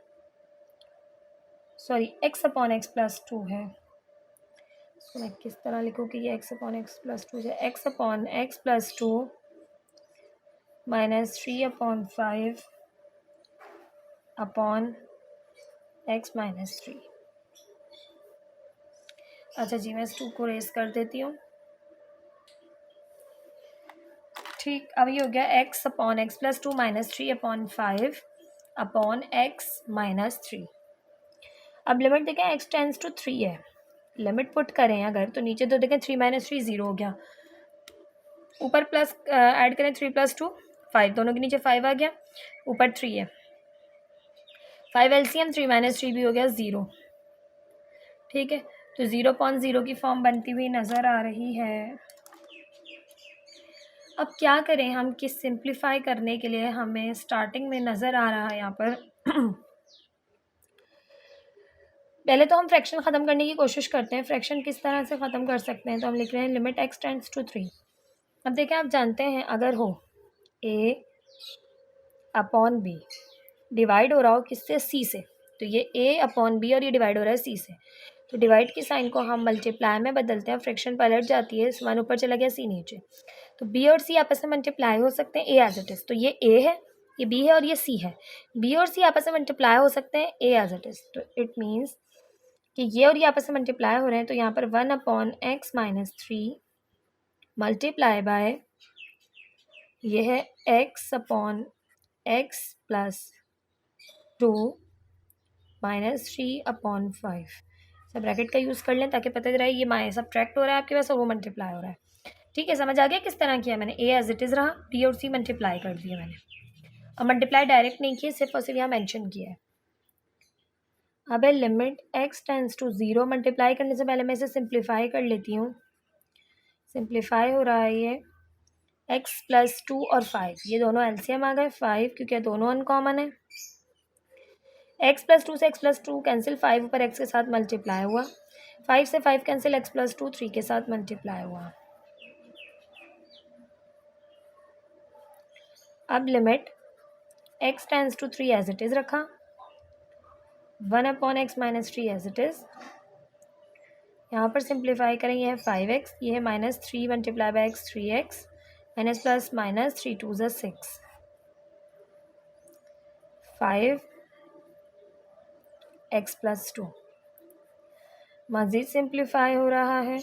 x upon x plus 2 है। इसको मैं किस तरह लिखूँ कि ये x अपॉन x प्लस 2 है, x upon x plus 2 minus 3 upon 5 upon x minus 3। अच्छा जी, मैं इस 2 को रेस कर देती हूँ, ठीक। अब ये हो गया x upon x plus 2 minus 3 upon 5 upon x minus 3। अब लिमिट देखें x टेंस टू 3 है, लिमिट पुट करें अगर तो नीचे तो देखें 3 माइनस 3 0 हो गया, ऊपर प्लस ऐड करें 3 प्लस 2 5, दोनों के नीचे 5 आ गया, ऊपर 3 है, 5 एलसीएम 3 माइनस 3 भी हो गया 0, ठीक है। तो 0.0 की फॉर्म बनती हुई नज़र आ रही है। अब क्या करें हम कि सिंप्लीफाई करने के लिए हमें स्टार्टिंग में नज़र आ रहा है यहाँ पर पहले तो हम फ्रैक्शन ख़त्म करने की कोशिश करते हैं। फ्रैक्शन किस तरह से ख़त्म कर सकते हैं, तो हम लिख रहे हैं लिमिट x टेंस टू 3। अब देखें, आप जानते हैं अगर हो a अपॉन b डिवाइड हो रहा हो किससे, c से, तो ये a अपॉन b और ये डिवाइड हो रहा है c से, तो डिवाइड की साइन को हम मल्टीप्लाई में बदलते हैं, फ्रैक्शन पलट जाती है, 1 ऊपर चला गया c नीचे, तो b और c आपस में मल्टीप्लाई हो सकते हैं a एज इट इज़, तो ये a है, ये b है और ये c है, b और c आपस में मल्टीप्लाई हो सकते हैं a एज इट इज़, तो इट मीन्स कि ये और ये आपस में मल्टीप्लाई हो रहे हैं, तो यहाँ पर 1 upon x minus 3 multiply by ये है x upon x plus 2 minus 3 upon 5। सब ब्रैकेट का यूज़ कर लें ताकि पता रहे ये माइनस सब्ट्रैक्ट हो रहा है आपके पास और वो मल्टीप्लाई हो रहा है, ठीक है। समझ आ गया किस तरह किया मैंने, a एज इट इज़ रहा, b और c मल्टीप्लाई कर दिया मैंने, अब मल्टीप्लाई डायरेक्ट नहीं किया, सिर्फ और सिर्फ यहाँ मेंशन किया है। अब है limit x tends to 0, multiply करने से पहले मैं इसे सिंप्लीफाई कर लेती हूँ। सिंप्लीफाई हो रहा है ये x प्लस 2 और 5, ये दोनों एलसीएम आ गए 5 क्योंकि ये दोनों अनकॉमन है। x प्लस 2 से x प्लस 2 कैंसिल, 5 ऊपर x के साथ मल्टीप्लाई हुआ, 5 से 5 कैंसिल, x प्लस 2 3 के साथ मल्टीप्लाई हुआ। अब limit x tends to 3 as it is रखा, 1/x minus 3 as it is. यहाँ पर सिंप्लीफाई करें, ये है 5x, ये है -3 multiply by x 3x, minus plus minus 3 2 ज़ा 6, 5x प्लस 2। मज़ीद सिंप्लीफाई हो रहा है,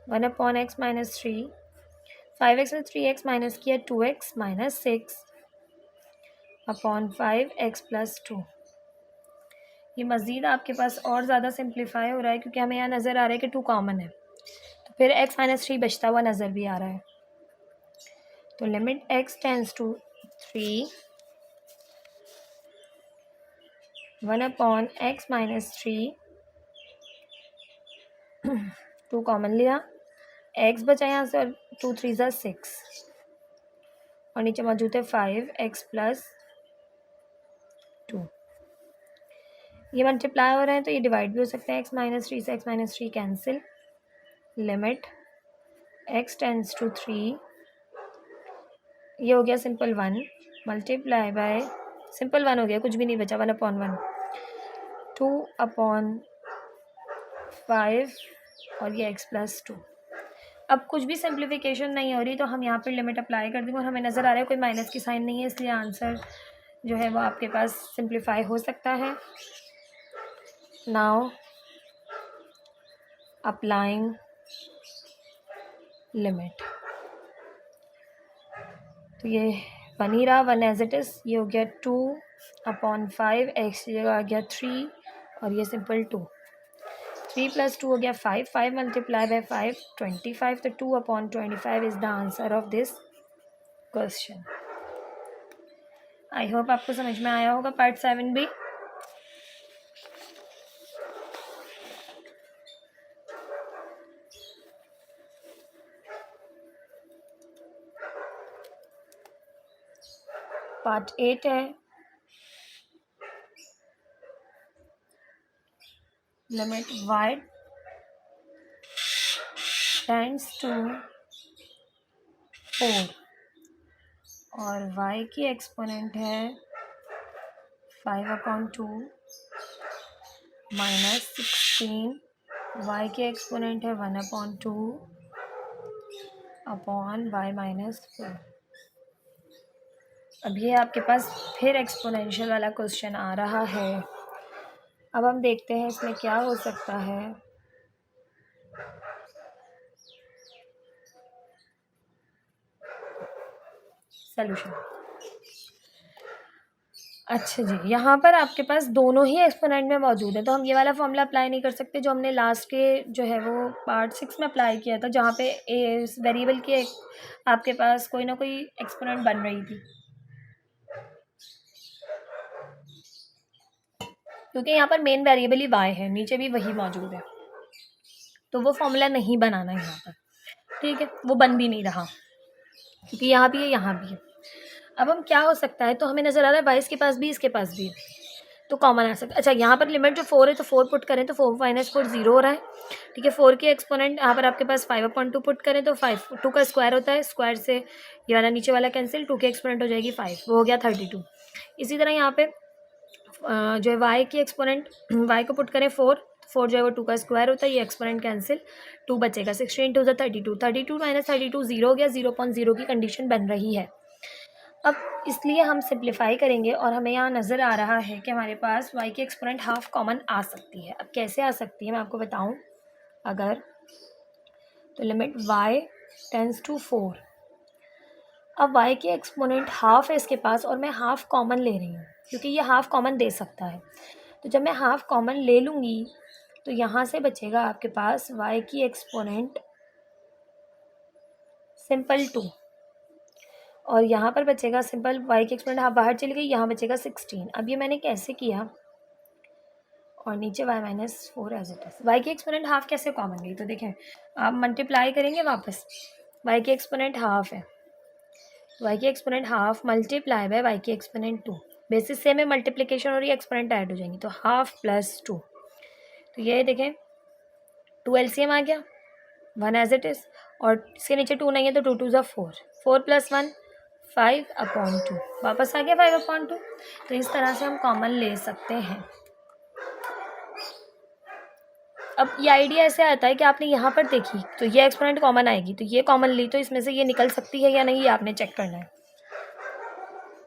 1/x माइनस 3, 5x में 3x माइनस किया 2x minus 6 upon 5x plus 2। ये मज़ीद आपके पास और ज़्यादा सिंप्लीफाई हो रहा है क्योंकि हमें यहाँ नज़र आ रहा है कि 2 कॉमन है, तो फिर x माइनस 3 बचता हुआ नज़र भी आ रहा है। तो limit x tends to 3, 1/x minus 3, 2 common लिया, x बचा यहाँ से और 2 3 ज़ा 6 और नीचे मौजूद है 5x प्लस 2। ये मल्टीप्लाई हो रहे हैं तो ये डिवाइड भी हो सकते हैं, x माइनस 3 से x minus 3 cancel, limit x tends to 3, ये हो गया सिंपल 1 मल्टीप्लाई बाय सिंपल 1 हो गया, कुछ भी नहीं बचा, 1/1, 2/5 और ये x प्लस 2। अब कुछ भी सिंप्लीफिकेशन नहीं हो रही तो हम यहाँ पर लिमिट अप्लाई कर देंगे और हमें नज़र आ रहा है कोई माइनस की साइन नहीं है, इसलिए आंसर जो है वो आपके पास सिंप्लीफाई हो सकता है। नाउ अप्लाइंग लिमिट, तो ये बन ही रहा 1 एज इट इज़, ये हो गया 2/5, x ये आ गया 3 और ये सिंपल 2, 3 प्लस 2 हो गया 5, 5 मल्टीप्लाई बाय 5 25, तो 2/25 is the answer of this question. I hope आपको समझ में आया होगा पार्ट 7 भी। पार्ट 8 है, लिमिट y टेंड्स टू 4 और y की एक्सपोनेंट है 5/2 माइनस 16, y की एक्सपोनेंट है 1/2 अपॉन y माइनस 4। अब ये आपके पास फिर एक्सपोनेंशियल वाला क्वेश्चन आ रहा है। अब हम देखते हैं इसमें क्या हो सकता है। सॉल्यूशन, अच्छा जी, यहाँ पर आपके पास दोनों ही एक्सपोनेंट में मौजूद है, तो हम ये वाला फॉर्मूला अप्लाई नहीं कर सकते जो हमने लास्ट के जो है वो पार्ट 6 में अप्लाई किया था, जहाँ पे वेरिएबल की एक आपके पास कोई ना कोई एक्सपोनेंट बन रही थी, क्योंकि यहाँ पर मेन वेरिएबल ही y है, नीचे भी वही मौजूद है, तो वो फॉर्मूला नहीं बनाना है यहाँ पर, ठीक है, वो बन भी नहीं रहा क्योंकि यहाँ भी है यहाँ भी है। अब हम क्या हो सकता है, तो हमें नज़र आ रहा है y इसके पास भी इसके पास भी, तो कॉमन आ सकता है। अच्छा, यहाँ पर लिमिट जो 4 है तो 4 पुट करें तो 4 माइनस 4 0 हो रहा है, ठीक है। 4 की एक्सपोनेंट यहाँ पर आपके पास 5/2 पुट करें तो 5, 2 का स्क्वायर होता है, स्क्वायर से ये वाला नीचे वाला कैंसिल, 2 की एक्सपोनेंट हो जाएगी 5, वो हो गया 32। इसी तरह यहाँ पे जो है y की एक्सपोनेंट, y को पुट करें 4, 4 जो है वो 2 का स्क्वायर होता है, ये एक्सपोनेंट कैंसिल, 2 बचेगा, 16 2 32, 32 माइनस 32 0 हो गया, 0.0 की कंडीशन बन रही है। अब इसलिए हम सिंप्लीफाई करेंगे और हमें यहाँ नज़र आ रहा है कि हमारे पास y की एक्सपोनेंट हाफ कॉमन आ सकती है। अब कैसे आ सकती है मैं आपको बताऊँ, अगर तो लिमिट y टेंस टू 4, अब y की एक्सपोनेंट हाफ है इसके पास और मैं हाफ कॉमन ले रही हूँ क्योंकि ये हाफ कॉमन दे सकता है, तो जब मैं हाफ कॉमन ले लूँगी तो यहाँ से बचेगा आपके पास y की एक्सपोनेंट सिंपल 2 और यहाँ पर बचेगा सिंपल y की एक्सपोनेंट हाफ बाहर चली गई, यहाँ बचेगा 16। अब ये मैंने कैसे किया, और नीचे y minus 4 as it is. y की एक्सपोनेंट हाफ कैसे कॉमन गई, तो देखें आप मल्टीप्लाई करेंगे वापस, y की एक्सपोनेंट हाफ है, y की exponent half multiply by y की एक्सपोनेंट 2, बेसिस सेम है, मल्टीप्लिकेशन और ये एक्सपोनेंट ऐड हो जाएंगी, तो हाफ प्लस 2, तो ये देखें 2 LCM आ गया, 1 एज इट इज़, और इसके नीचे 2 नहीं है तो 2 2 ज़ा 4, 4 + 1 5/2, वापस आ गया 5/2। तो इस तरह से हम कॉमन ले सकते हैं। अब ये आइडिया ऐसे आता है कि आपने यहाँ पर देखी तो ये एक्सपोनेंट कॉमन आएगी, तो ये कॉमन ली तो इसमें से ये निकल सकती है या नहीं, ये आपने चेक करना है।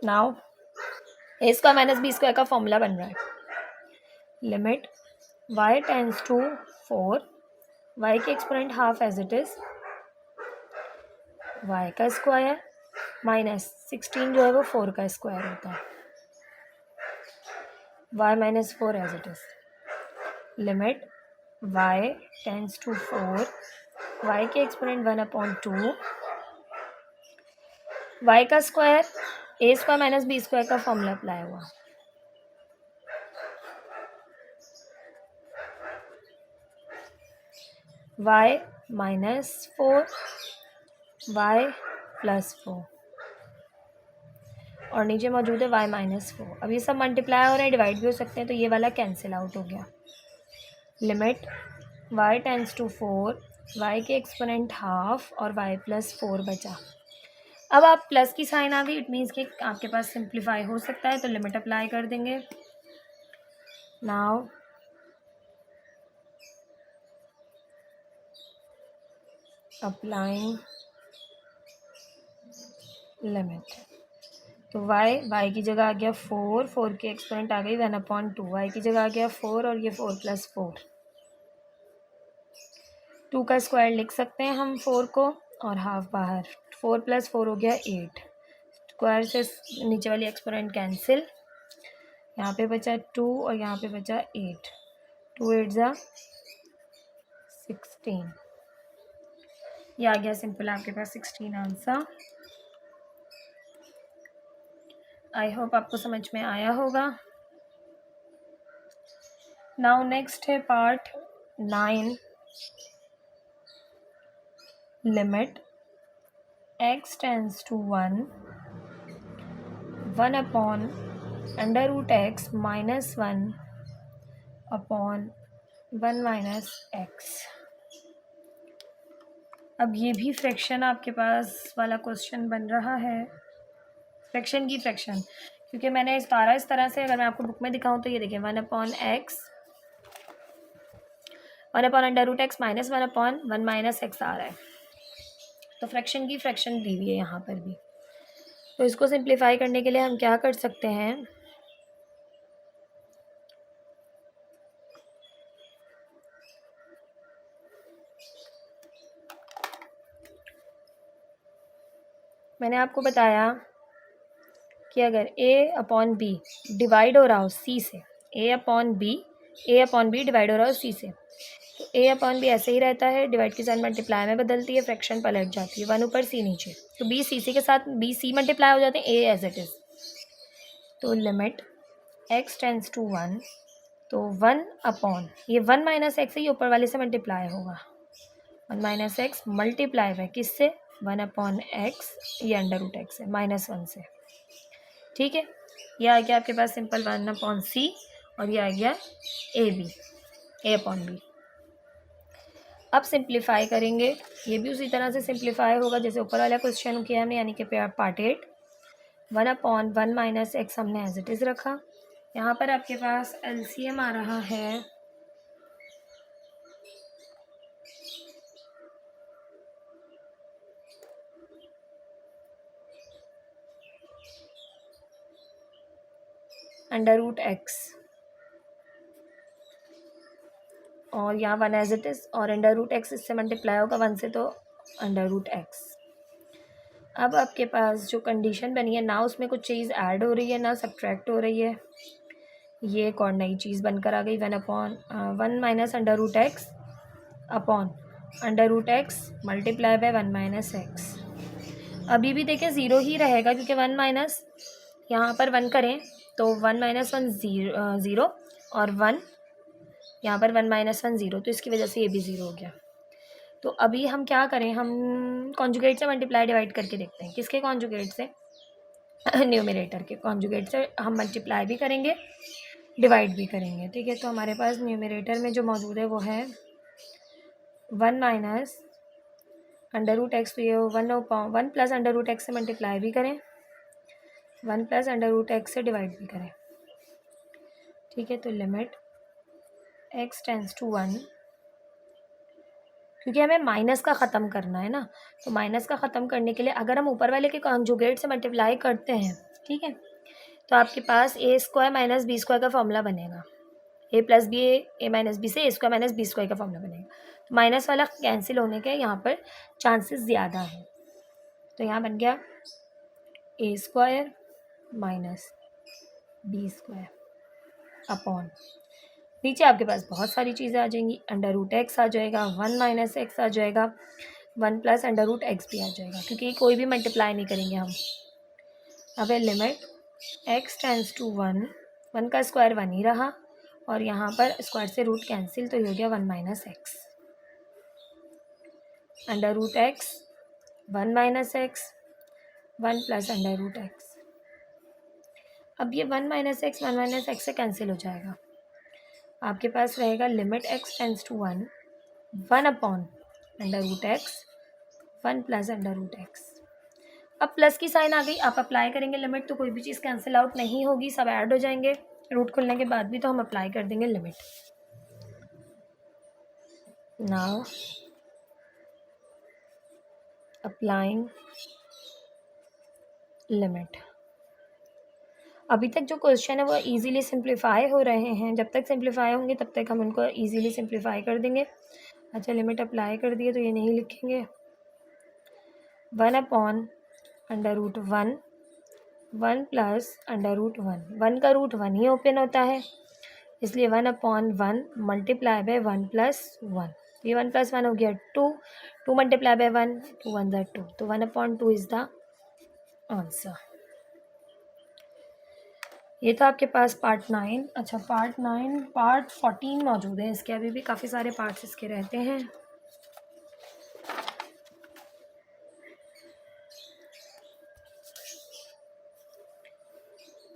नाउ a² - b² का फॉर्मूला बन रहा है, limit y tends to 4, y की exponent half as it is, y का स्क्वायर माइनस 16 जो है वो 4 का स्क्वायर होता है, y minus 4 as it is, limit y tends to 4, y की एक्सपोनेंट 1/2, y का स्क्वायर a² - b² का फॉर्मूला अप्लाई हुआ, y माइनस 4 y प्लस 4 और नीचे मौजूद है y माइनस 4। अब ये सब मल्टीप्लाई हो रहे हैं, डिवाइड भी हो सकते हैं, तो ये वाला कैंसिल आउट हो गया, limit y tends to 4, y के एक्सपोनेंट हाफ और y प्लस 4 बचा। अब आप प्लस की साइन आ गई, इट मीन्स कि आपके पास सिंप्लीफाई हो सकता है, तो लिमिट अप्लाई कर देंगे। नाउ अप्लाइंग लिमिट, तो y की जगह आ गया 4, 4 की एक्सपोनेंट आ गई 1/2, y की जगह आ गया 4 और ये 4 + 4, 2 का स्क्वायर लिख सकते हैं हम 4 को, और हाफ बाहर, 4 + 4 हो गया 8, स्क्वायर से नीचे वाली एक्सपोनेंट कैंसिल, यहाँ पे बचा 2 और यहाँ पे बचा 8, 2 8 ज़ा 16, ये आ गया सिंपल आपके पास 16 आंसर। आई होप आपको समझ में आया होगा। नाउ नेक्स्ट है part 9, limit x tends to 1, 1/√x minus 1/1 minus x। अब ये भी फ्रैक्शन आपके पास वाला क्वेश्चन बन रहा है, फ्रैक्शन की फ्रैक्शन, क्योंकि मैंने इस तरह से, अगर मैं आपको बुक में दिखाऊं तो ये देखिए 1/√x माइनस 1/1 माइनस x आ रहा है, तो फ्रैक्शन की फ्रैक्शन दी हुई है यहाँ पर भी। तो इसको सिंप्लीफाई करने के लिए हम क्या कर सकते हैं, मैंने आपको बताया कि अगर a/b डिवाइड हो रहा हो c से, a/b डिवाइड हो रहा हो c से, तो a/b ऐसे ही रहता है, डिवाइड की साइन मल्टीप्लाई में बदलती है, फ्रैक्शन पलट जाती है, 1 ऊपर c नीचे, तो b c के साथ b c मल्टीप्लाई हो जाते हैं, a एज इट इज़। तो लिमिट x टेंड्स टू 1, तो 1 ये 1 माइनस एक्स है, ये ऊपर वाले से मल्टीप्लाई होगा, 1 माइनस एक्स मल्टीप्लाई है किससे, 1/x, ये √x है -1 से, ठीक है। ये आ गया आपके पास सिंपल 1/c और ये आ गया a/b। अब सिंप्लीफाई करेंगे, ये भी उसी तरह से सिंप्लीफाई होगा जैसे ऊपर वाला क्वेश्चन किया हमने, यानी कि पार्ट 8, 1/1 माइनस एक्स हमने एज इट इज़ रखा। यहाँ पर आपके पास LCM आ रहा है √x, और यहाँ 1 एज इट इज़, और √x इससे मल्टीप्लाई होगा 1 से, तो √x। अब आपके पास जो कंडीशन बनी है ना, उसमें कुछ चीज़ ऐड हो रही है ना सब्ट्रैक्ट हो रही है, ये एक और नई चीज़ बनकर आ गई, 1 minus √x upon √x multiply by 1 minus x. अभी भी देखिए 0 ही रहेगा, क्योंकि 1 माइनस यहाँ पर 1 करें तो 1 - 1 0 और 1 यहाँ पर 1 - 1 0, तो इसकी वजह से ये भी 0 हो गया। तो अभी हम क्या करें, हम कॉन्जुगेट से मल्टीप्लाई डिवाइड करके देखते हैं। किसके कॉन्जुगेट से? न्यूमरेटर के कॉन्जुगेट से हम मल्टीप्लाई भी करेंगे, डिवाइड भी करेंगे। ठीक है, तो हमारे पास न्यूमरेटर में जो मौजूद है वो है 1 माइनस √x, तो ये 1 प्लस √x से मल्टीप्लाई भी करें, 1 प्लस √x से डिवाइड भी करें। ठीक है, तो लिमिट x टेंड्स टू 1, क्योंकि हमें माइनस का ख़त्म करना है ना, तो माइनस का ख़त्म करने के लिए अगर हम ऊपर वाले के कॉन्जुगेट से मल्टीप्लाई करते हैं, ठीक है, तो आपके पास a² - b² का फॉर्मूला बनेगा। a plus b a minus b से a² - b² का फॉर्मूला बनेगा। तो माइनस वाला कैंसिल होने के यहाँ पर चांसेस ज़्यादा हैं। तो यहाँ बन गया a² - b² अपॉन, नीचे आपके पास बहुत सारी चीज़ें आ जाएंगी, √x आ जाएगा, 1 - x आ जाएगा, 1 प्लस √x भी आ जाएगा, क्योंकि कोई भी मल्टीप्लाई नहीं करेंगे हम। अब है लिमिट x टेंड्स टू 1, 1 का स्क्वायर 1 ही रहा, और यहाँ पर स्क्वायर से रूट कैंसिल, तो ये हो गया 1 - x, √x 1 - x, 1 plus √x। अब ये 1 - x 1 - x से कैंसिल हो जाएगा। आपके पास रहेगा limit x tends to 1, 1 upon √x, 1 plus √x। अब प्लस की साइन आ गई, आप अप्लाई करेंगे लिमिट, तो कोई भी चीज़ कैंसिल आउट नहीं होगी, सब ऐड हो जाएंगे। रूट खुलने के बाद भी तो हम अप्लाई कर देंगे लिमिट। Now applying limit. अभी तक जो क्वेश्चन है वो इजीली सिंप्लीफाई हो रहे हैं, जब तक सिंप्लीफाई होंगे तब तक हम उनको इजीली सिंप्लीफाई कर देंगे। अच्छा, लिमिट अप्लाई कर दिए तो ये नहीं लिखेंगे, 1 अपॉन √1, 1 प्लस √1, 1 का रूट 1 ही ओपन होता है, इसलिए 1 अपॉन 1 मल्टीप्लाई बाय 1 प्लस 1, ये 1 प्लस 1 हो गया 2, 2 मल्टीप्लाई बाय 1, 2 1 ज़ा 2, तो 1 अपॉन 2 इज़ द आंसर। ये था आपके पास पार्ट 9। अच्छा, पार्ट 9, पार्ट 14 मौजूद है इसके, अभी भी काफ़ी सारे पार्ट्स इसके रहते हैं।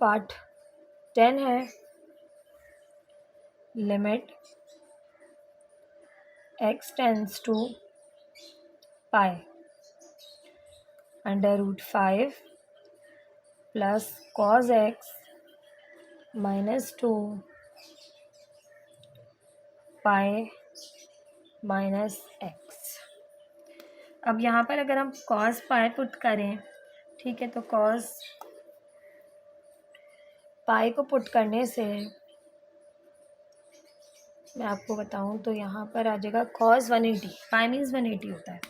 पार्ट 10 है limit x tends to pi √5 plus cos x -2 pi -x। अब यहाँ पर अगर हम cos पाई पुट करें, ठीक है, तो cos पाई को पुट करने से मैं आपको बताऊं तो यहाँ पर आ जाएगा cos 180, पाई मीन्स 180 होता है,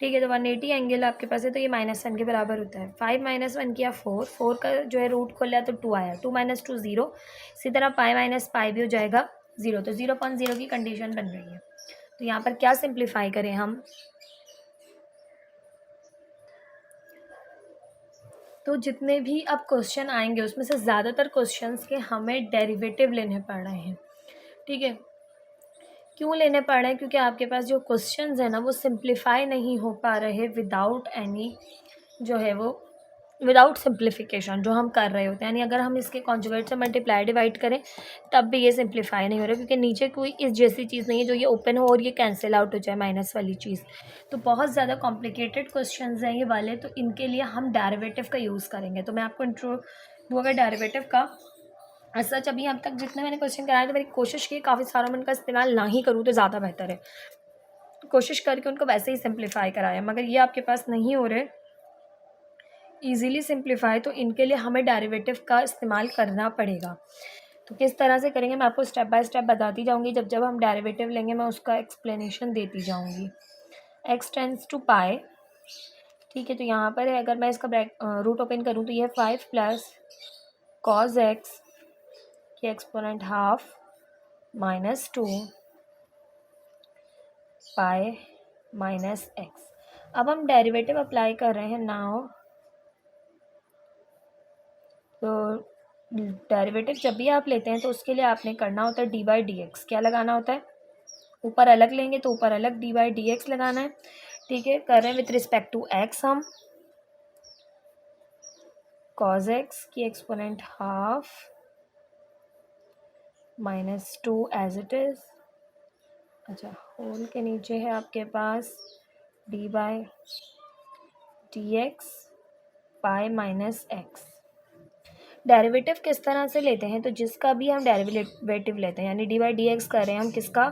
ठीक है, तो 180 एंगल आपके पास है, तो ये -1 के बराबर होता है। 5 - 1 किया 4, 4 का जो है रूट खोला तो 2 आया, 2 - 2 0, इसी तरह पाई माइनस पाई भी हो जाएगा 0, तो 0.0 की कंडीशन बन रही है। तो यहाँ पर क्या सिंप्लीफाई करें हम, तो जितने भी अब क्वेश्चन आएंगे उसमें से ज़्यादातर क्वेश्चंस के हमें डेरिवेटिव लेने पड़ रहे हैं, ठीक है। क्यों लेने पड़ रहे हैं? क्योंकि आपके पास जो क्वेश्चंस है ना वो सिंप्लीफाई नहीं हो पा रहे विदाउट एनी, जो है वो विदाउट सिंप्लीफिकेशन जो हम कर रहे होते हैं, यानी अगर हम इसके कॉन्जुगेट से मल्टीप्लाई डिवाइड करें तब भी ये सिंप्लीफाई नहीं हो रहा, क्योंकि नीचे कोई इस जैसी चीज़ नहीं है जो ये ओपन हो और ये कैंसिल आउट हो जाए माइनस वाली चीज़। तो बहुत ज़्यादा कॉम्प्लिकेटेड क्वेश्चंस हैं ये वाले, तो इनके लिए हम डेरिवेटिव का यूज़ करेंगे। तो मैं आपको इंट्रो दूँगा डेरिवेटिव का। सच अभी अब तक जितने मैंने क्वेश्चन कराए तो मेरी कोशिश की काफ़ी सारों में उनका इस्तेमाल ना ही करूँ तो ज़्यादा बेहतर है, कोशिश करके उनको वैसे ही सिंप्लीफाई कराया, मगर ये आपके पास नहीं हो रहे ईज़िली सिंप्लीफाई, तो इनके लिए हमें डेरिवेटिव का इस्तेमाल करना पड़ेगा। तो किस तरह से करेंगे मैं आपको स्टेप बाय स्टेप बताती जाऊँगी, जब जब हम डेरिवेटिव लेंगे मैं उसका एक्सप्लेनेशन देती जाऊँगी। x टेंड्स टू पाई, ठीक है, तो यहाँ पर है अगर मैं इसका रूट ओपन करूँ तो ये 5 प्लस cos x की एक्सपोनेंट हाफ -2 पाई -x। अब हम डेरिवेटिव अप्लाई कर रहे हैं नाउ, तो डेरिवेटिव जब भी आप लेते हैं तो उसके लिए आपने करना होता है डी बाई डी एक्स। क्या लगाना होता है? ऊपर अलग लेंगे तो ऊपर अलग डी बाई डी एक्स लगाना है। ठीक है, कर रहे हैं विथ रिस्पेक्ट टू एक्स हम कॉज एक्स की exponent half -2 as it is. अच्छा, होल के नीचे है आपके पास d by d x pi minus x. Derivative किस तरह से लेते हैं? तो जिसका भी हम डेरिवेटिव लेते हैं, यानी डी बाई डी एक्स कर रहे हैं हम किसका?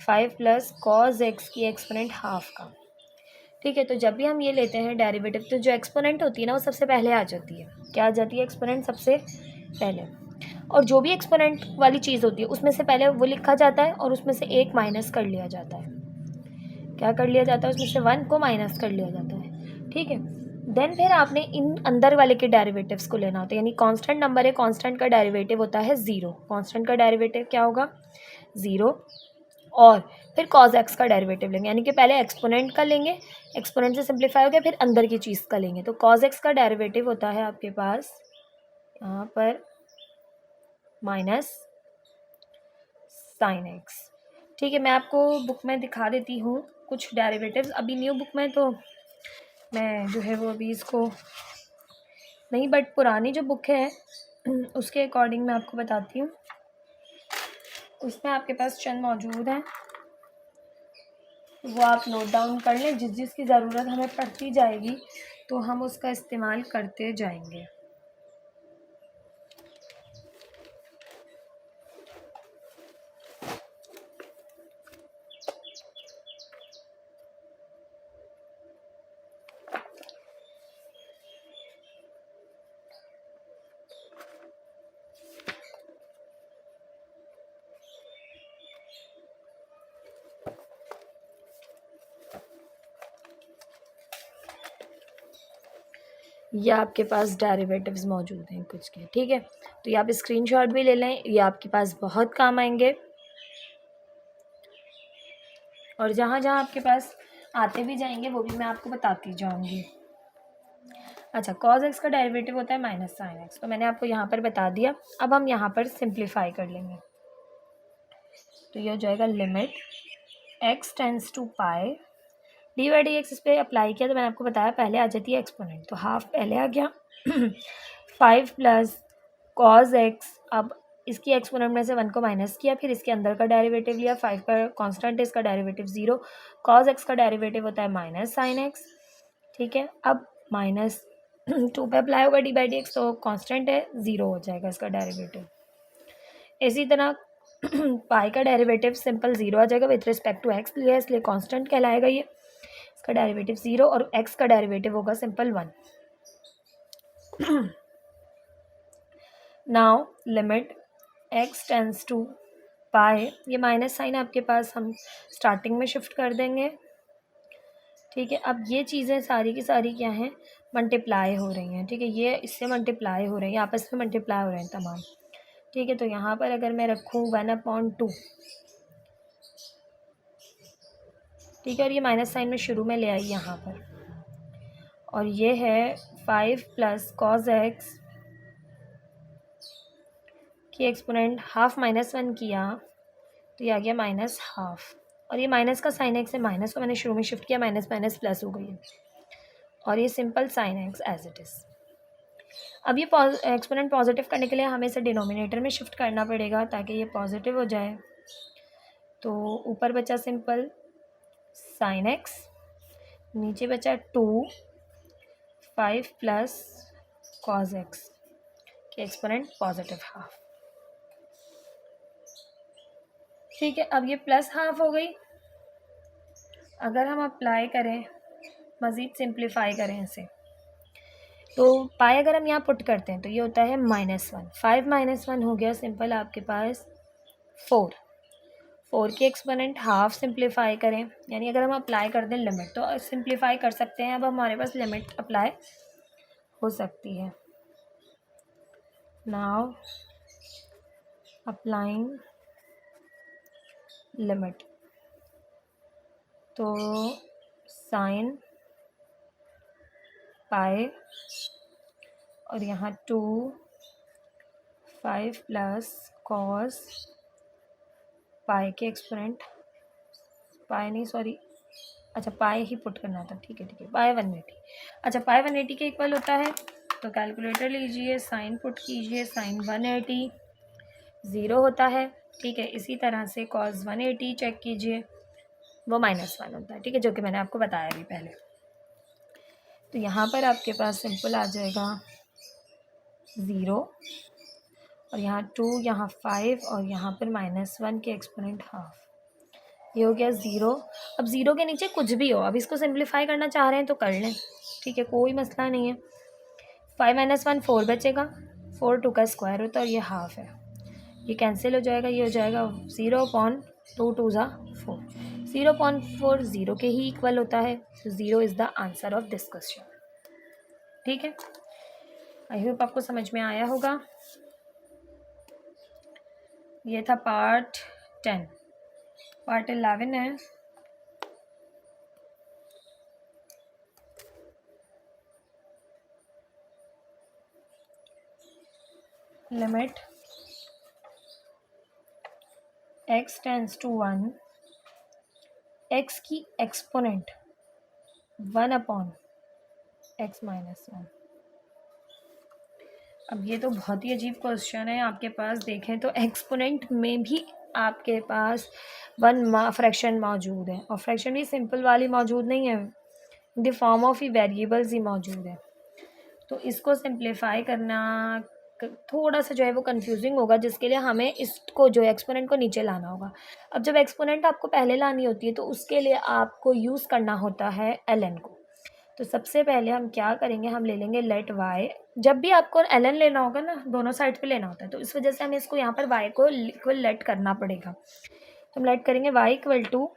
5 प्लस कॉज एक्स की एक्सपोनेंट हाफ का। ठीक है, तो जब भी हम ये लेते हैं डेरिवेटिव तो जो एक्सपोनेंट होती है ना वो सबसे पहले आ जाती है। क्या आ जाती है? एक्सपोनेंट सबसे पहले। और जो भी एक्सपोनेंट वाली चीज़ होती है उसमें से पहले वो लिखा जाता है और उसमें से एक माइनस कर लिया जाता है। क्या कर लिया जाता है? उसमें से 1 को माइनस कर लिया जाता है। ठीक है, देन फिर आपने इन अंदर वाले के डेरिवेटिव्स को लेना होता है, यानी कांस्टेंट नंबर है, कांस्टेंट का डेरिवेटिव होता है 0। कांस्टेंट का डेरिवेटिव क्या होगा? 0। और फिर कॉज एक्स का डेरिवेटिव लेंगे, यानी कि पहले एक्सपोनेंट का लेंगे, एक्सपोनेंट से सिंप्लीफाई हो गया, फिर अंदर की चीज़ का लेंगे। तो कॉज एक्स का डेरिवेटिव होता है आपके पास यहाँ पर माइनस साइन एक्स। ठीक है, मैं आपको बुक में दिखा देती हूँ कुछ डेरिवेटिव्स। अभी न्यू बुक में तो मैं जो है वो अभी इसको नहीं, बट पुरानी जो बुक है उसके अकॉर्डिंग मैं आपको बताती हूँ। उसमें आपके पास चंद मौजूद हैं, वो आप नोट डाउन कर लें। जिस जिस की ज़रूरत हमें पड़ती जाएगी तो हम उसका इस्तेमाल करते जाएंगे। ये आपके पास डेरिवेटिव्स मौजूद हैं कुछ के। ठीक है, तो ये आप स्क्रीनशॉट भी ले लें, ये आपके पास बहुत काम आएंगे। और जहाँ जहाँ आपके पास आते भी जाएंगे वो भी मैं आपको बताती जाऊँगी। अच्छा, कॉज एक्स का डेरिवेटिव होता है माइनस साइन एक्स, तो मैंने आपको यहाँ पर बता दिया। अब हम यहाँ पर सिंप्लीफाई कर लेंगे, तो ये हो जाएगा limit x tends to pi d by d x. इस पर अप्लाई किया तो मैंने आपको बताया पहले आ जाती है एक्सपोनेंट, तो हाफ पहले आ गया 5 प्लस कॉज एक्स। अब इसकी एक्सपोनेंट में से 1 को माइनस किया, फिर इसके अंदर का डेरिवेटिव लिया। 5 का कांस्टेंट है, इसका डेरिवेटिव 0। कॉज एक्स का डेरिवेटिव होता है माइनस साइन एक्स। ठीक है, अब -2 पे अप्लाई होगा डी बाई डी एक्स, तो कांस्टेंट है, 0 हो जाएगा इसका डेरिवेटिव। इसी तरह पाई का डेरिवेटिव सिंपल 0 आ जाएगा, विथ रिस्पेक्ट टू एक्स लिया इसलिए कांस्टेंट कहलाएगा ये। इसका डेरिवेटिव 0 और एक्स का डेरिवेटिव होगा simple 1। Now limit x tends to pi, ये माइनस साइन आपके पास हम स्टार्टिंग में शिफ्ट कर देंगे। ठीक है, अब ये चीज़ें सारी की सारी क्या हैं? मल्टीप्लाई हो रही हैं। ठीक है, ये इससे मल्टीप्लाई हो रही हैं, आपस में मल्टीप्लाई हो रहे हैं तमाम। ठीक है, तो यहाँ पर अगर मैं रखूँ 1/2, ठीक है, और ये माइनस साइन में शुरू में ले आई यहाँ पर, और ये है 5 प्लस कॉज एक्स की एक्सपोनेंट हाफ -1 किया, तो ये आ गया -12। और ये माइनस का साइन एक्स है, माइनस को मैंने शुरू में शिफ्ट किया, माइनस माइनस प्लस हो गई है, और ये simple sine x as it is. अब ये एक्सपोनेंट पॉजिटिव करने के लिए हमें इसे डिनोमिनेटर में शिफ्ट करना पड़ेगा ताकि ये पॉजिटिव हो जाए। तो ऊपर बचा सिंपल साइन एक्स, नीचे बचा 2 5 प्लस कॉज एक्स की एक्सपोनेंट पॉजिटिव हाफ। ठीक है, अब ये प्लस हाफ हो गई। अगर हम अप्लाई करें, मज़ीद सिंप्लीफाई करें इसे, तो पाई अगर हम यहाँ पुट करते हैं तो ये होता है -1। 5 -1 हो गया सिंपल आपके पास 4। 4 की एक्सपोनेंट हाफ सिंप्लीफाई करें, यानी अगर हम अप्लाई कर दें लिमिट तो सिंप्लीफाई कर सकते हैं। अब हमारे पास लिमिट अप्लाई हो सकती है। नाउ अप्लाइंग लिमिट, तो साइन पाई और यहाँ 2 5 प्लस कॉस पाई के एक्सपोनेंट, पाई नहीं सॉरी, अच्छा पाई ही पुट करना था, ठीक है पाई 180। अच्छा पाई 180 के इक्वल होता है, तो कैलकुलेटर लीजिए, साइन पुट कीजिए, साइन 180 ज़ीरो होता है, ठीक है। इसी तरह से कॉस 180 चेक कीजिए, वो -1 होता है, ठीक है, जो कि मैंने आपको बताया भी पहले। तो यहाँ पर आपके पास सिंपल आ जाएगा 0 और यहाँ 2, यहाँ 5 और यहाँ पर -1 के एक्सपोनेंट हाफ, ये हो गया 0। अब 0 के नीचे कुछ भी हो, अब इसको सिंप्लीफाई करना चाह रहे हैं तो कर लें, ठीक है, कोई मसला नहीं है। 5 - 1 4 बचेगा, 4 2 का स्क्वायर होता है और ये हाफ है, ये कैंसिल हो जाएगा, ये हो जाएगा 0/2 2 ज़ा 4, 0.4 0 के ही इक्वल होता है, तो 0 is the answer of this question, ठीक है। आई होप आपको समझ में आया होगा। ये था पार्ट 10। पार्ट 11 है limit x tends to 1, x की एक्सपोनेंट 1/x-1। अब ये तो बहुत ही अजीब क्वेश्चन है, आपके पास देखें तो एक्सपोनेंट में भी आपके पास 1 फ्रैक्शन मौजूद है, और फ्रैक्शन भी सिंपल वाली मौजूद नहीं है, द फॉर्म ऑफ ही वेरिएबल्स ही मौजूद है। तो इसको सिंप्लीफाई करना थोड़ा सा जो है वो कंफ्यूजिंग होगा, जिसके लिए हमें इसको जो एक्सपोनेंट को नीचे लाना होगा। अब जब एक्सपोनेंट आपको पहले लानी होती है तो उसके लिए आपको यूज़ करना होता है ln को। तो सबसे पहले हम क्या करेंगे, हम ले लेंगे लेट y, जब भी आपको ln लेना होगा ना दोनों साइड पे लेना होता है, तो इस वजह से हमें इसको यहाँ पर y को इक्वल लेट करना पड़ेगा। तो हम लेट करेंगे y इक्वल टू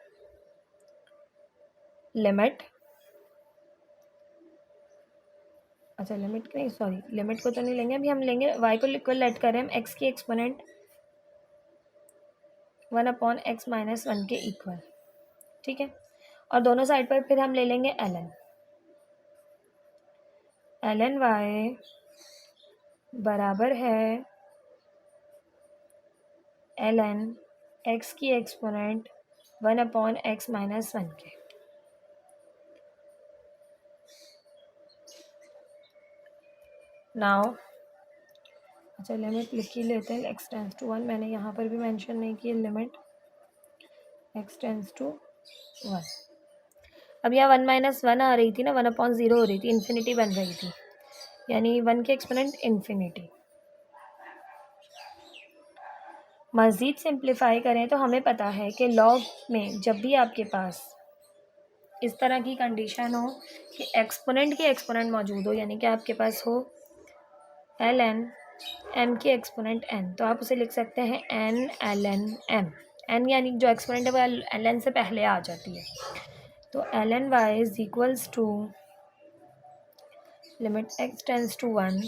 लिमिट, अच्छा लिमिट नहीं सॉरी लिमिट को तो नहीं लेंगे, अभी हम लेंगे y को इक्वल लेट करें हम x की एक्सपोनेंट 1/x-1 के इक्वल, ठीक है। और दोनों साइड पर फिर हम ले लेंगे ln y बराबर है ln x की एक्सपोनेंट 1/x-1 के। नाउ अच्छा लिमिट लिख ही लेते हैं, x टेंड्स टू 1, मैंने यहाँ पर भी मेंशन नहीं की लिमिट x टेंड्स टू 1। अब यहाँ 1 - 1 आ रही थी ना, 1/0 हो रही थी, इन्फिनिटी बन रही थी, यानी 1 की एक्सपोनेंट इन्फिनिटी। मज़ीद सिंप्लीफाई करें तो हमें पता है कि लॉग में जब भी आपके पास इस तरह की कंडीशन हो कि एक्सपोनेंट की एक्सपोनेंट मौजूद हो, यानी कि आपके पास हो ln m की एक्सपोनेंट n, तो आप उसे लिख सकते हैं n ln m, n यानी जो एक्सपोनेंट है वो ln से पहले आ जाती है। तो ln y is equals to limit x tends to 1,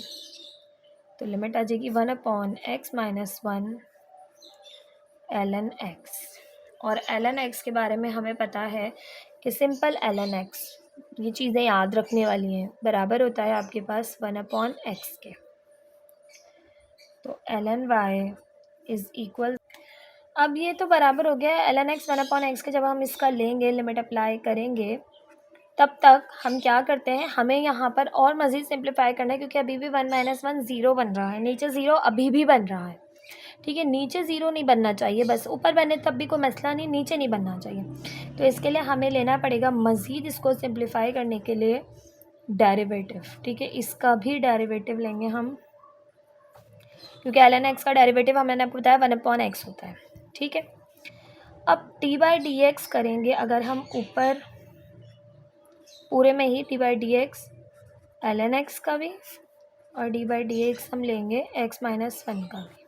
तो लिमिट आ जाएगी 1/x-1 ln x, और ln x के बारे में हमें पता है कि सिंपल ln x, ये चीज़ें याद रखने वाली हैं, बराबर होता है आपके पास 1/x के। तो ln y इज़ इक्वल, अब ये तो बराबर हो गया है ln x 1/x के। जब हम इसका लेंगे लिमिट अप्लाई करेंगे तब तक हम क्या करते हैं, हमें यहाँ पर और मज़ीद सिंप्लीफाई करना है, क्योंकि अभी भी 1 - 1 0 बन रहा है, नीचे 0 अभी भी बन रहा है, ठीक है। नीचे 0 नहीं बनना चाहिए, बस ऊपर बने तब भी कोई मसला नहीं, नीचे नहीं बनना चाहिए। तो इसके लिए हमें लेना पड़ेगा मज़ीद इसको सिंप्लीफाई करने के लिए डेरिवेटिव, ठीक है। इसका भी डेरिवेटिव लेंगे हम, क्योंकि ln x का डेरिवेटिव मैंने आपको बताया 1/x होता है, ठीक है। अब t/dx करेंगे, अगर हम ऊपर पूरे में ही t/dx ln x का भी और d/dx हम लेंगे x-1 का भी,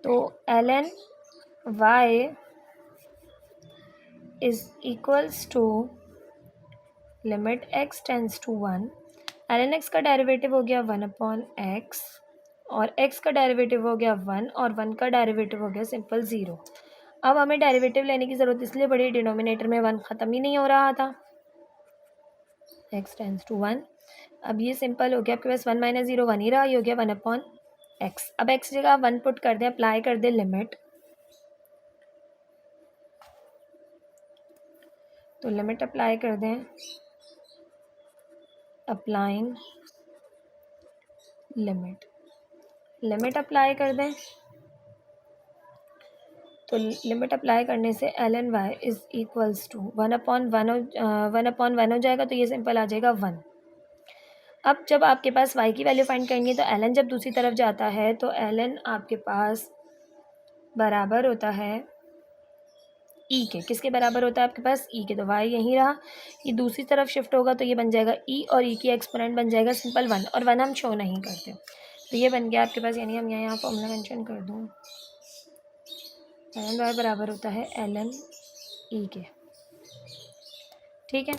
तो ln y is equals to limit x tends to 1, ln x का डेरिवेटिव हो गया 1/x और x का डेरिवेटिव हो गया 1 और 1 का डेरिवेटिव हो गया सिंपल 0। अब हमें डेरिवेटिव लेने की ज़रूरत इसलिए पड़ी, डिनोमिनेटर में 1 ख़त्म ही नहीं हो रहा था, x टेंड्स टू 1 अब ये सिंपल हो गया, आपके पास 1 माइनस 0 1 ही रहा, ये हो गया 1/x। अब x जगह 1 पुट कर दें, अप्लाई कर दें लिमिट, तो लिमिट अप्लाई कर दें, अप्लाइंग लिमिट, लिमिट अप्लाई कर दें, तो लिमिट अप्लाई करने से ln y is equals to 1/1 हो जाएगा, तो ये सिंपल आ जाएगा 1। अब जब आपके पास y की वैल्यू फाइंड करनी है तो ln जब दूसरी तरफ जाता है तो ln आपके पास बराबर होता है e के। किसके बराबर होता है आपके पास? e के। तो y यहीं रहा, ये दूसरी तरफ शिफ्ट होगा तो ये बन जाएगा e, और e की एक्सपोनेंट बन जाएगा सिंपल 1, और 1 हम शो नहीं करते, तो ये बन गया आपके पास, यानी हम यहाँ फॉर्मूला मेंशन कर दूँ, ln y बराबर होता है ln e के। ठीक है,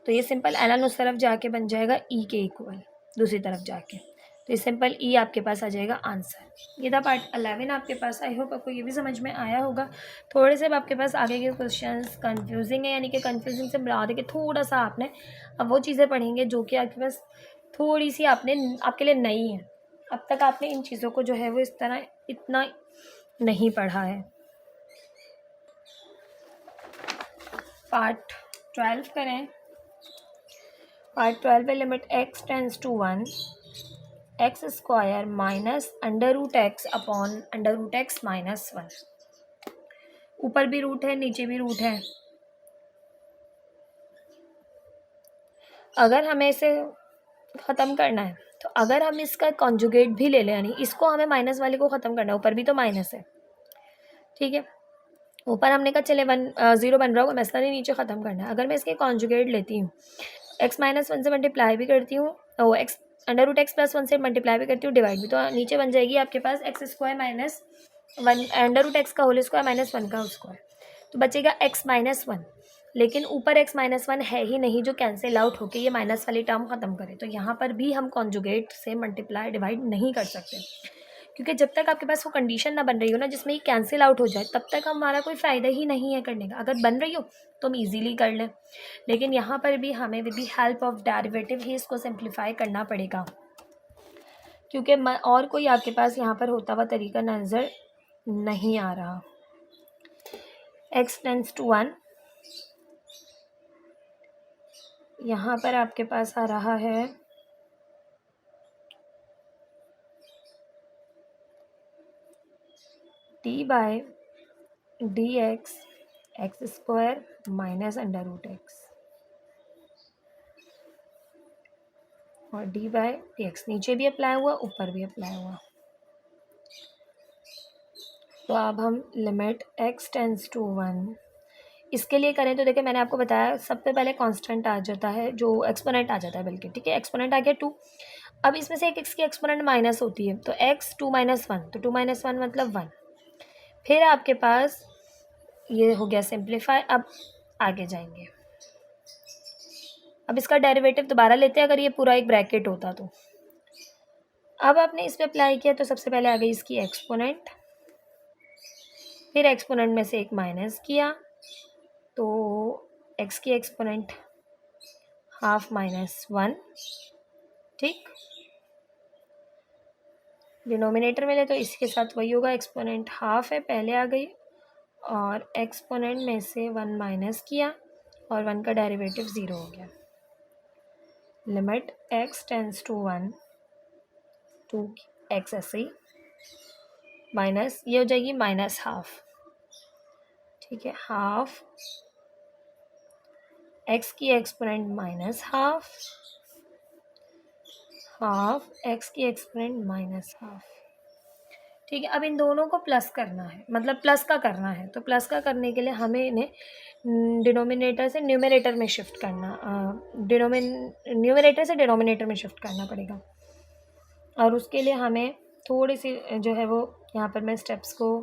तो ये सिंपल ln उस तरफ जाके बन जाएगा e के इक्वल, दूसरी तरफ जाके, तो ये सिंपल e आपके पास आ जाएगा आंसर। ये था पार्ट 11 आपके पास। आई होप आपको ये भी समझ में आया होगा। थोड़े से अब आपके पास आगे के क्वेश्चंस कंफ्यूजिंग है, यानी कि कंफ्यूजिंग से मिला के थोड़ा सा आपने अब वो चीज़ें पढ़ेंगे जो कि आपके पास थोड़ी सी आपके लिए नई है। अब तक आपने इन चीज़ों को जो है वो इस तरह इतना नहीं पढ़ा है। पार्ट 12 करें। पार्ट 12 में limit x tends to 1 x square minus √x upon √x minus 1। ऊपर भी रूट है, नीचे भी रूट है। अगर हमें इसे ख़त्म करना है तो अगर हम इसका कॉन्जुगेट भी ले लें, यानी इसको हमें माइनस वाले को ख़त्म करना है, ऊपर भी तो माइनस है, ठीक है, ऊपर हमने कहा चले 0 बन रहा होगा, मसला नहीं, नीचे ख़त्म करना है। अगर मैं इसके कॉन्जुगेट लेती हूँ, x माइनस 1 से मल्टीप्लाई भी करती हूँ, x √x प्लस 1 से मल्टीप्लाई भी करती हूँ, डिवाइड भी, तो नीचे बन जाएगी आपके पास x स्क्वायर माइनस 1 √x का होल स्क्वायर माइनस 1 का स्क्वायर, तो बचेगा x माइनस 1। लेकिन ऊपर x माइनस 1 है ही नहीं जो कैंसिल आउट होके ये माइनस वाली टर्म ख़त्म करे, तो यहाँ पर भी हम कॉन्जुगेट से मल्टीप्लाई डिवाइड नहीं कर सकते, क्योंकि जब तक आपके पास वो कंडीशन ना बन रही हो ना जिसमें ये कैंसिल आउट हो जाए, तब तक हमारा कोई फ़ायदा ही नहीं है करने का। अगर बन रही हो तो हम इजीली कर लें, लेकिन यहाँ पर भी हमें with the help of derivative ही इसको सिंप्लीफाई करना पड़ेगा, क्योंकि और कोई आपके पास यहाँ पर होता हुआ तरीका नज़र नहीं आ रहा। x टेंस टू 1, यहाँ पर आपके पास आ रहा है d/dx x square minus √x, और d/dx नीचे भी अप्लाई हुआ, ऊपर भी अप्लाई हुआ। तो अब हम लिमिट x टेंस टू 1 इसके लिए करें तो देखिए, मैंने आपको बताया सबसे पहले कांस्टेंट आ जाता है, जो एक्सपोनेंट आ जाता है बल्कि, ठीक है, एक्सपोनेंट आ गया 2। अब इसमें से एक x की एक्सपोनेंट माइनस होती है, तो x 2 माइनस 1, तो 2 माइनस 1 मतलब 1। फिर आपके पास ये हो गया सिंप्लीफाई। अब आगे जाएंगे, अब इसका डेरिवेटिव दोबारा लेते हैं, अगर ये पूरा एक ब्रैकेट होता तो। अब आपने इस पर अप्लाई किया तो सबसे पहले आ गई इसकी एक्सपोनेंट, फिर एक्सपोनेंट में से एक माइनस किया, तो x की एक्सपोनेंट हाफ माइनस 1, ठीक, डिनोमिनेटर में ले तो इसके साथ वही होगा, एक्सपोनेंट हाफ है पहले आ गई, और एक्सपोनेंट में से 1 माइनस किया और 1 का डेरिवेटिव 0 हो गया। Limit x tends to 1 two x ऐसे ही माइनस, ये हो जाएगी माइनस हाफ, ठीक है, हाफ x की exponent minus half, half x की एक्सपोनेंट माइनस हाफ, ठीक है। अब इन दोनों को प्लस करना है, मतलब प्लस का करना है, तो प्लस का करने के लिए हमें इन्हें डिनोमिनेटर से न्यूमरेटर में शिफ्ट करना, न्यूमरेटर से डिनोमिनेटर में शिफ्ट करना पड़ेगा, और उसके लिए हमें थोड़ी सी जो है वो यहाँ पर मैं स्टेप्स को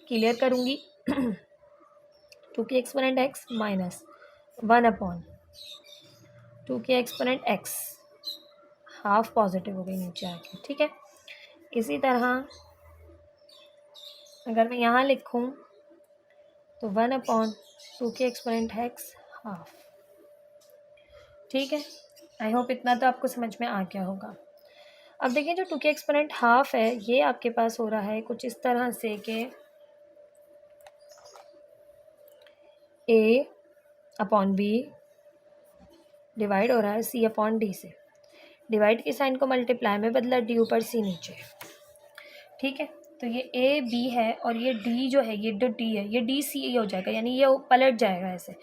क्लियर करूँगी। 2 की एक्सपोनेंट x माइनस 1/2 की एक्सपोनेंट x, हाफ पॉजिटिव हो गई नीचे आके, ठीक है। इसी तरह अगर मैं यहाँ लिखूँ तो 1/2 की एक्सपोनेंट x हाफ, ठीक है। आई होप इतना तो आपको समझ में आ गया होगा। अब देखिए जो 2 के एक्सपोनेंट हाफ है ये आपके पास हो रहा है कुछ इस तरह से कि a अपॉन b डिवाइड हो रहा है c अपॉन d से। डिवाइड के साइन को मल्टीप्लाई में बदला, d ऊपर c नीचे, ठीक है। तो ये a b है और ये d जो है, ये जो d है ये d c हो जाएगा, यानी ये पलट जाएगा ऐसे,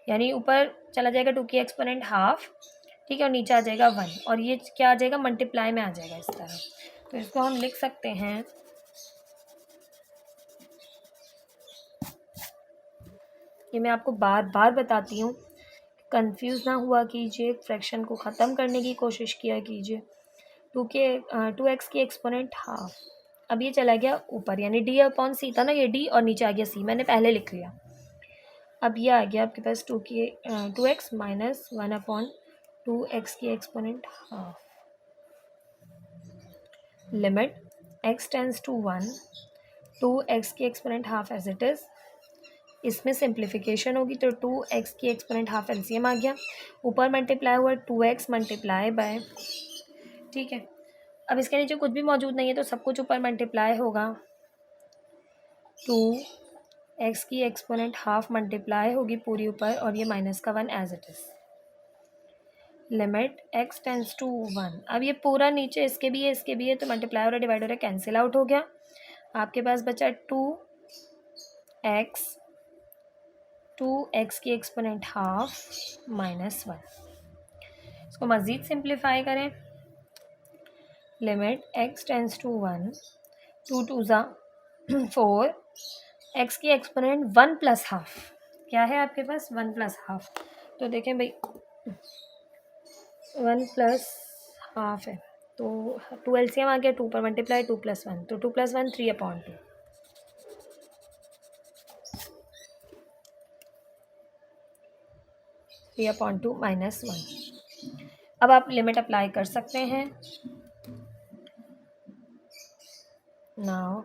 यानी ऊपर चला जाएगा 2 की एक्सपोनेंट हाफ, ठीक है, और नीचे आ जाएगा 1 और ये क्या आ जाएगा मल्टीप्लाई में आ जाएगा इस तरह। तो इसको हम लिख सकते हैं ये मैं आपको बार बार बताती हूँ, कंफ्यूज ना हुआ कीजिए, फ्रैक्शन को ख़त्म करने की कोशिश किया कीजिए। 2x की एक्सपोनेंट हाफ, अब ये चला गया ऊपर, यानी d अपॉन सी था ना, ये d और नीचे आ गया c, मैंने पहले लिख लिया। अब ये आ गया आपके पास 2x माइनस 1 अपॉन 2x की exponent half, limit x tends to 1, 2x की exponent half as it is, इसमें सिंप्लीफिकेशन होगी तो 2x की एक्सपोनेंट हाफ एलसीएम आ गया, ऊपर मल्टीप्लाई हुआ 2x मल्टीप्लाई बाय, ठीक है। अब इसके नीचे कुछ भी मौजूद नहीं है तो सब कुछ ऊपर मल्टीप्लाई होगा, 2x की एक्सपोनेंट हाफ मल्टीप्लाई होगी पूरी ऊपर और ये माइनस का 1 as it is, limit x tends to 1। अब ये पूरा नीचे इसके भी है इसके भी है तो मल्टीप्लाई हो रहा है डिवाइड हो रहा है, कैंसिल आउट हो गया, आपके पास बचा 2x की एक्सपोनेंट हाफ माइनस 1। इसको मज़ीद सिंप्लीफाई करें, लिमिट x टेंस टू 1, 2 2 ज़ा 4, x की एक्सपोनेंट 1 प्लस हाफ, क्या है आपके पास 1 प्लस हाफ, तो देखें भाई 1 प्लस हाफ है तो 2 एलसीएम आ गया, 2 पर मल्टीप्लाई 2 प्लस 1, तो 2 प्लस 1 3 अपॉन 2, 3 अपॉन 2 माइनस 1। अब आप लिमिट अप्लाई कर सकते हैं, नाउ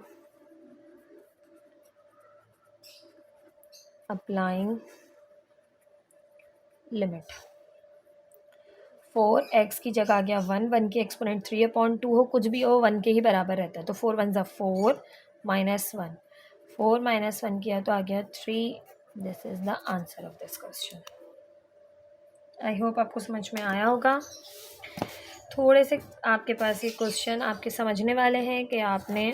अप्लाइंग लिमिट, 4x की जगह आ गया 1 की एक्सपोनेंट 3 अपॉन 2 हो, कुछ भी हो 1 के ही बराबर रहता है, तो 4 1 ज़ा 4 माइनस 1, 4 माइनस 1 किया तो आ गया 3, this is the answer of this question. I hope आपको समझ में आया होगा। थोड़े से आपके पास ये क्वेश्चन आपके समझने वाले हैं कि आपने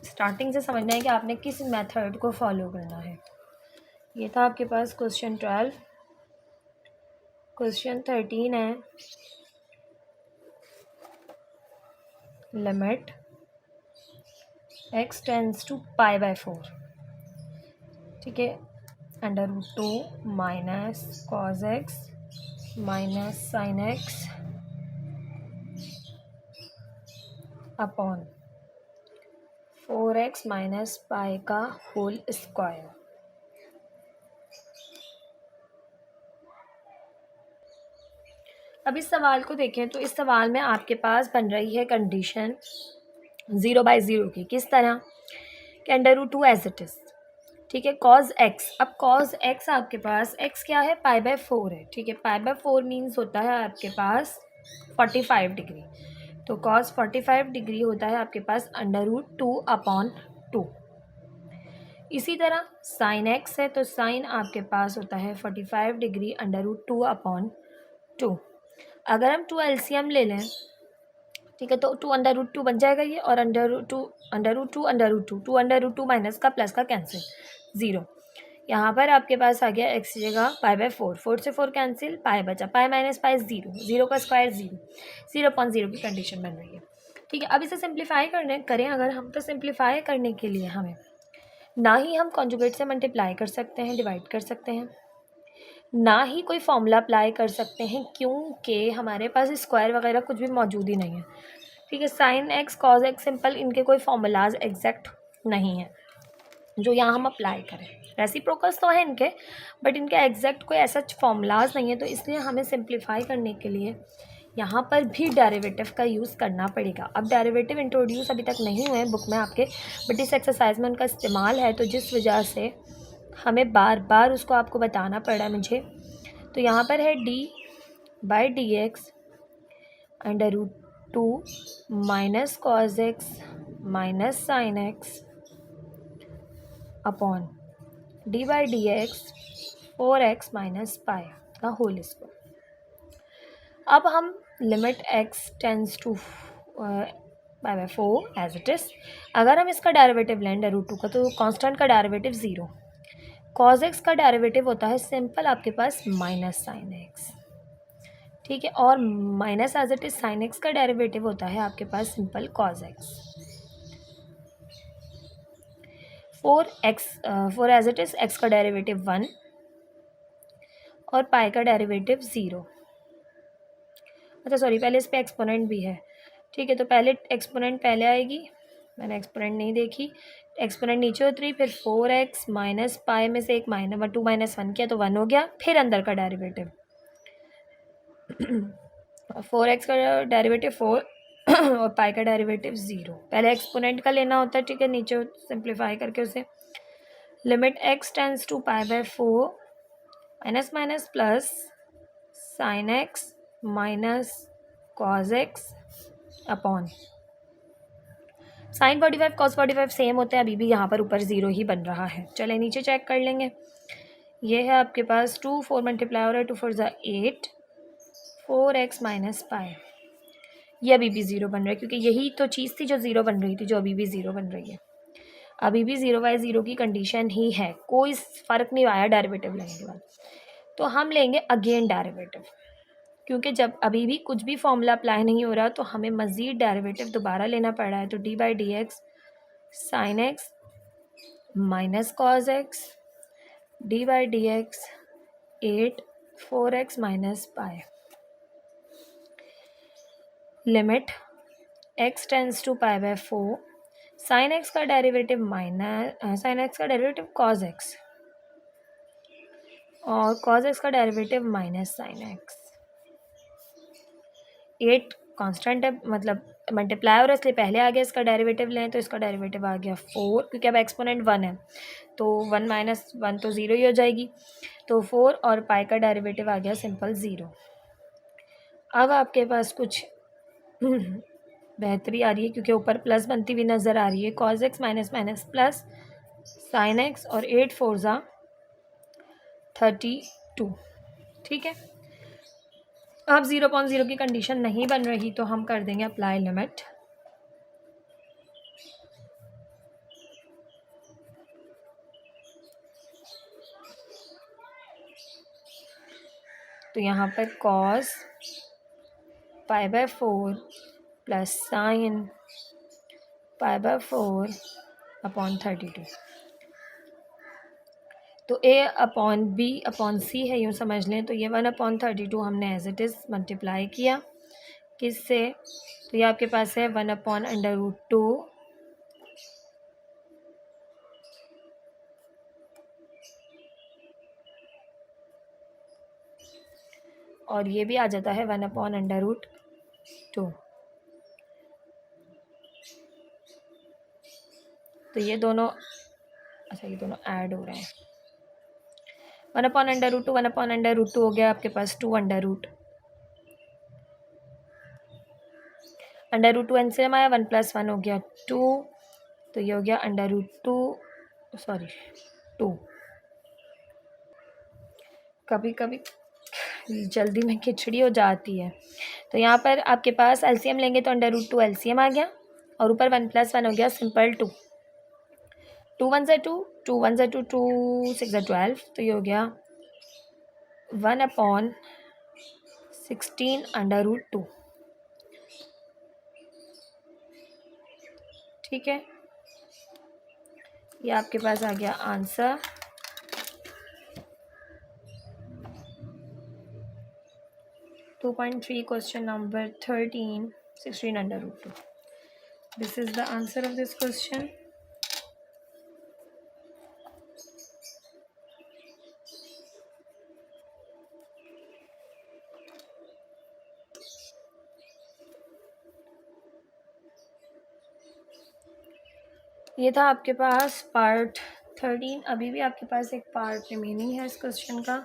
स्टार्टिंग से समझना है कि आपने किस मेथड को फॉलो करना है। ये था आपके पास क्वेश्चन 12। क्वेश्चन 13 है, limit x tends to pi by 4, ठीक है, √2 minus cos x minus sine x upon 4x minus pi का होल स्क्वायर। अब इस सवाल को देखें तो इस सवाल में आपके पास बन रही है कंडीशन 0/0 की, किस तरह कि √2 एज इट इज़, ठीक है, कॉज x, अब कॉज x आपके पास x क्या है π/4 है, ठीक है, π/4 मीन्स होता है आपके पास 45 डिग्री, तो कॉस 45 डिग्री होता है आपके पास √2 अपॉन 2। इसी तरह साइन x है तो साइन आपके पास होता है 45 डिग्री √2 अपॉन 2। अगर हम 2 एलसीएम ले लें, ठीक है, तो 2 √2 बन जाएगा ये, और √2 माइनस का प्लस का कैंसिल 0। यहाँ पर आपके पास आ गया x की जगह π/4, 4 से 4 कैंसिल, पाई बचा, पाई माइनस पाई 0, 0 का स्क्वायर 0, 0/0 की कंडीशन बन रही है, ठीक है। अब इसे सिंप्लीफाई करें अगर हम, तो सिंप्लीफाई करने के लिए हमें ना ही हम कॉन्जुगेट से मल्टीप्लाई कर सकते हैं, डिवाइड कर सकते हैं, ना ही कोई फॉर्मूला अप्लाई कर सकते हैं, क्योंकि हमारे पास स्क्वायर वगैरह कुछ भी मौजूद ही नहीं है, ठीक है। Sine x cos x simple, इनके कोई फॉर्मूलाज एग्जैक्ट नहीं है जो यहाँ हम अप्लाई करें, रेसिप्रोकल्स तो हैं इनके, बट इनके एग्जैक्ट कोई ऐसा फॉर्मूलाज नहीं है, तो इसलिए हमें सिंप्लीफाई करने के लिए यहाँ पर भी डेरिवेटिव का यूज़ करना पड़ेगा। अब डेरिवेटिव इंट्रोड्यूस अभी तक नहीं हुए हैं बुक में आपके, बट इस एक्सरसाइज में उनका इस्तेमाल है, तो जिस वजह से हमें बार बार उसको आपको बताना पड़ रहा है मुझे। तो यहाँ पर है d by d x under root two minus cos x minus sine x upon d by d x 4x minus pi का होल स्क्वायर। अब हम limit x tends to pi by 4 as it is, अगर हम इसका derivative लें under root to का तो constant का डेरिवेटिव 0, कॉज एक्स का डेरिवेटिव होता है सिंपल आपके पास माइनस साइन एक्स, ठीक है, और minus as it is sine x का डेरिवेटिव होता है आपके पास simple cos x. 4 as it is x का डेरिवेटिव 1 और पाई का डेरिवेटिव 0। अच्छा सॉरी, पहले इस पे एक्सपोनेंट भी है, ठीक है, तो पहले एक्सपोनेंट पहले आएगी, मैंने एक्सपोनेंट नहीं देखी, एक्सपोनेंट नीचे उतरी, फिर 4x माइनस पाई में से एक माइनस 2 माइनस 1 किया तो 1 हो गया, फिर अंदर का डेरिवेटिव 4x का डेरिवेटिव 4 और पाई का डेरिवेटिव 0। पहले एक्सपोनेंट का लेना होता है, ठीक है, नीचे सिंप्लीफाई करके उसे limit x tends to pi by 4 minus minus plus sine x minus cos x upon sine 45 cos 45 same होते हैं, अभी भी यहाँ पर ऊपर 0 ही बन रहा है। चले नीचे चेक कर लेंगे, ये है आपके पास 2 4 मल्टीप्लाई हो रहा है, 2 4 ज़ा 8 4x माइनस पाई, ये अभी भी 0 बन रहा है क्योंकि यही तो चीज़ थी जो 0 बन रही थी, जो अभी भी 0 बन रही है, अभी भी 0 बाई 0 की कंडीशन ही है, कोई फ़र्क नहीं आया डेरिवेटिव लेने के बाद। तो हम लेंगे अगेन डेरिवेटिव, क्योंकि जब अभी भी कुछ भी फॉर्मूला अप्लाई नहीं हो रहा तो हमें मज़ीद डेरिवेटिव दोबारा लेना पड़ रहा है। तो d by d x sine x minus cos x d by d x 8 4x minus pi limit x tends to pi by 4 sine x का डेरिवेटिव माइनस साइन एक्स का डेरिवेटिव कॉज एक्स और cos x का derivative minus sine x. 8 constant है, मतलब multiply हो रहा है इसलिए पहले आ गया, इसका डेरिवेटिव लें तो इसका डेरिवेटिव आ गया 4, क्योंकि अब एक्सपोनेंट 1 है तो 1 माइनस 1 तो 0 ही हो जाएगी, तो 4 और पाई का डेरिवेटिव आ गया सिंपल 0। अब आपके पास कुछ बेहतरी आ रही है क्योंकि ऊपर प्लस बनती हुई नज़र आ रही है, cause x minus minus plus sine x और 8 4 ज़ा 32, ठीक है। अब 0.0 की कंडीशन नहीं बन रही तो हम कर देंगे अप्लाई लिमिट तो यहाँ पर cos pi by 4 plus sine pi by 4 upon 32, तो ए अपॉन बी अपॉन सी है, यूँ समझ लें। तो ये 1/32 हमने एज इट इज़ मल्टीप्लाई किया किससे, तो ये आपके पास है 1/√2 और ये भी आ जाता है 1/√2। तो ये दोनों, अच्छा ये दोनों ऐड हो रहे हैं, 1/√2 1/√2 हो गया आपके पास 2 √2 एनसीएम आया, 1 + 1 हो गया 2, तो ये हो गया √2 सॉरी 2। कभी कभी जल्दी में खिचड़ी हो जाती है, तो यहाँ पर आपके पास एलसीएम लेंगे तो √2 एलसीएम आ गया और ऊपर 1 + 1 हो गया सिंपल 2, 2 1 ज़ा 2 2 1 ज़ा 2 2 6 ज़ा 12, तो ये हो गया 1/16 √2, ठीक है। ये आपके पास आ गया answer. (2.3) question number 13 16 √2. This is the answer of this question. ये था आपके पास पार्ट 13, अभी भी आपके पास एक पार्ट रिमेनिंग है इस क्वेश्चन का।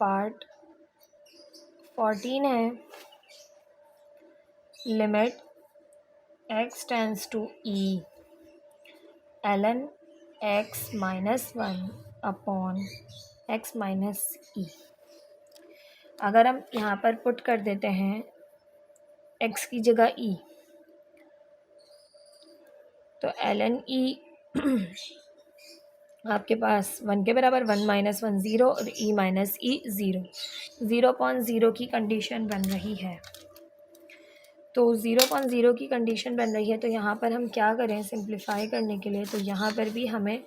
पार्ट 14 है, limit x tends to e ln x minus 1 upon x minus e. अगर हम यहाँ पर पुट कर देते हैं x की जगह e, तो ln e आपके पास 1 के बराबर, 1 माइनस 1 0 और e माइनस ई 0, 0.0 की कंडीशन बन रही है। तो 0.0 की कंडीशन बन रही है, तो यहाँ पर हम क्या करें सिंप्लीफाई करने के लिए, तो यहाँ पर भी हमें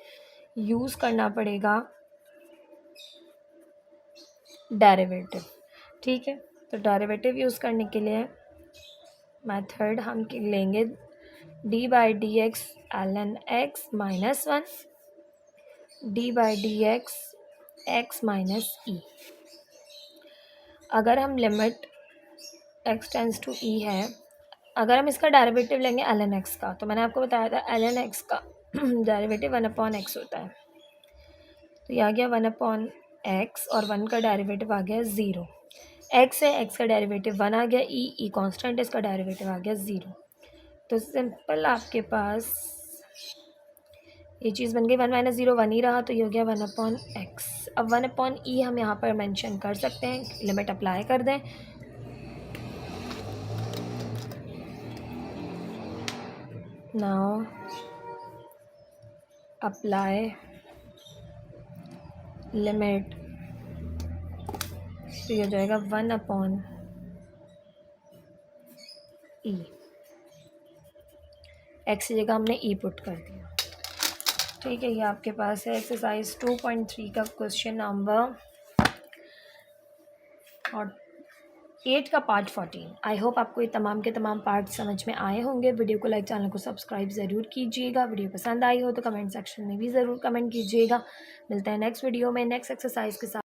यूज़ करना पड़ेगा डेरिवेटिव। ठीक है, तो डेरिवेटिव यूज़ करने के लिए मेथड हम लेंगे d by d x ln x minus 1 d by d x x minus e. अगर हम limit x tends to e है, अगर हम इसका डेरिवेटिव लेंगे ln x का, तो मैंने आपको बताया था ln x का डेरिवेटिव 1/x होता है। तो ये आ गया 1/x और 1 का डेरिवेटिव आ गया 0। x है, x का डेरिवेटिव 1 आ गया, e कांस्टेंट है, इसका डेरिवेटिव आ गया 0। तो सिंपल आपके पास ये चीज़ बन गई 1 माइनस 0 1 ही रहा, तो ये हो गया 1/x। अब 1/e हम यहाँ पर मेंशन कर सकते हैं, लिमिट अप्लाई कर दें। नाउ अप्लाई लिमिट, तो ये हो जाएगा 1/e। x की जगह हमने e पुट कर दिया। ठीक है, ये आपके पास है एक्सरसाइज 2.3 का क्वेश्चन नंबर और 8 का पार्ट 14। आई होप आपको ये तमाम के तमाम पार्ट समझ में आए होंगे। वीडियो को लाइक, चैनल को सब्सक्राइब ज़रूर कीजिएगा। वीडियो पसंद आई हो तो कमेंट सेक्शन में भी ज़रूर कमेंट कीजिएगा। मिलते हैं नेक्स्ट वीडियो में नेक्स्ट एक्सरसाइज के साथ।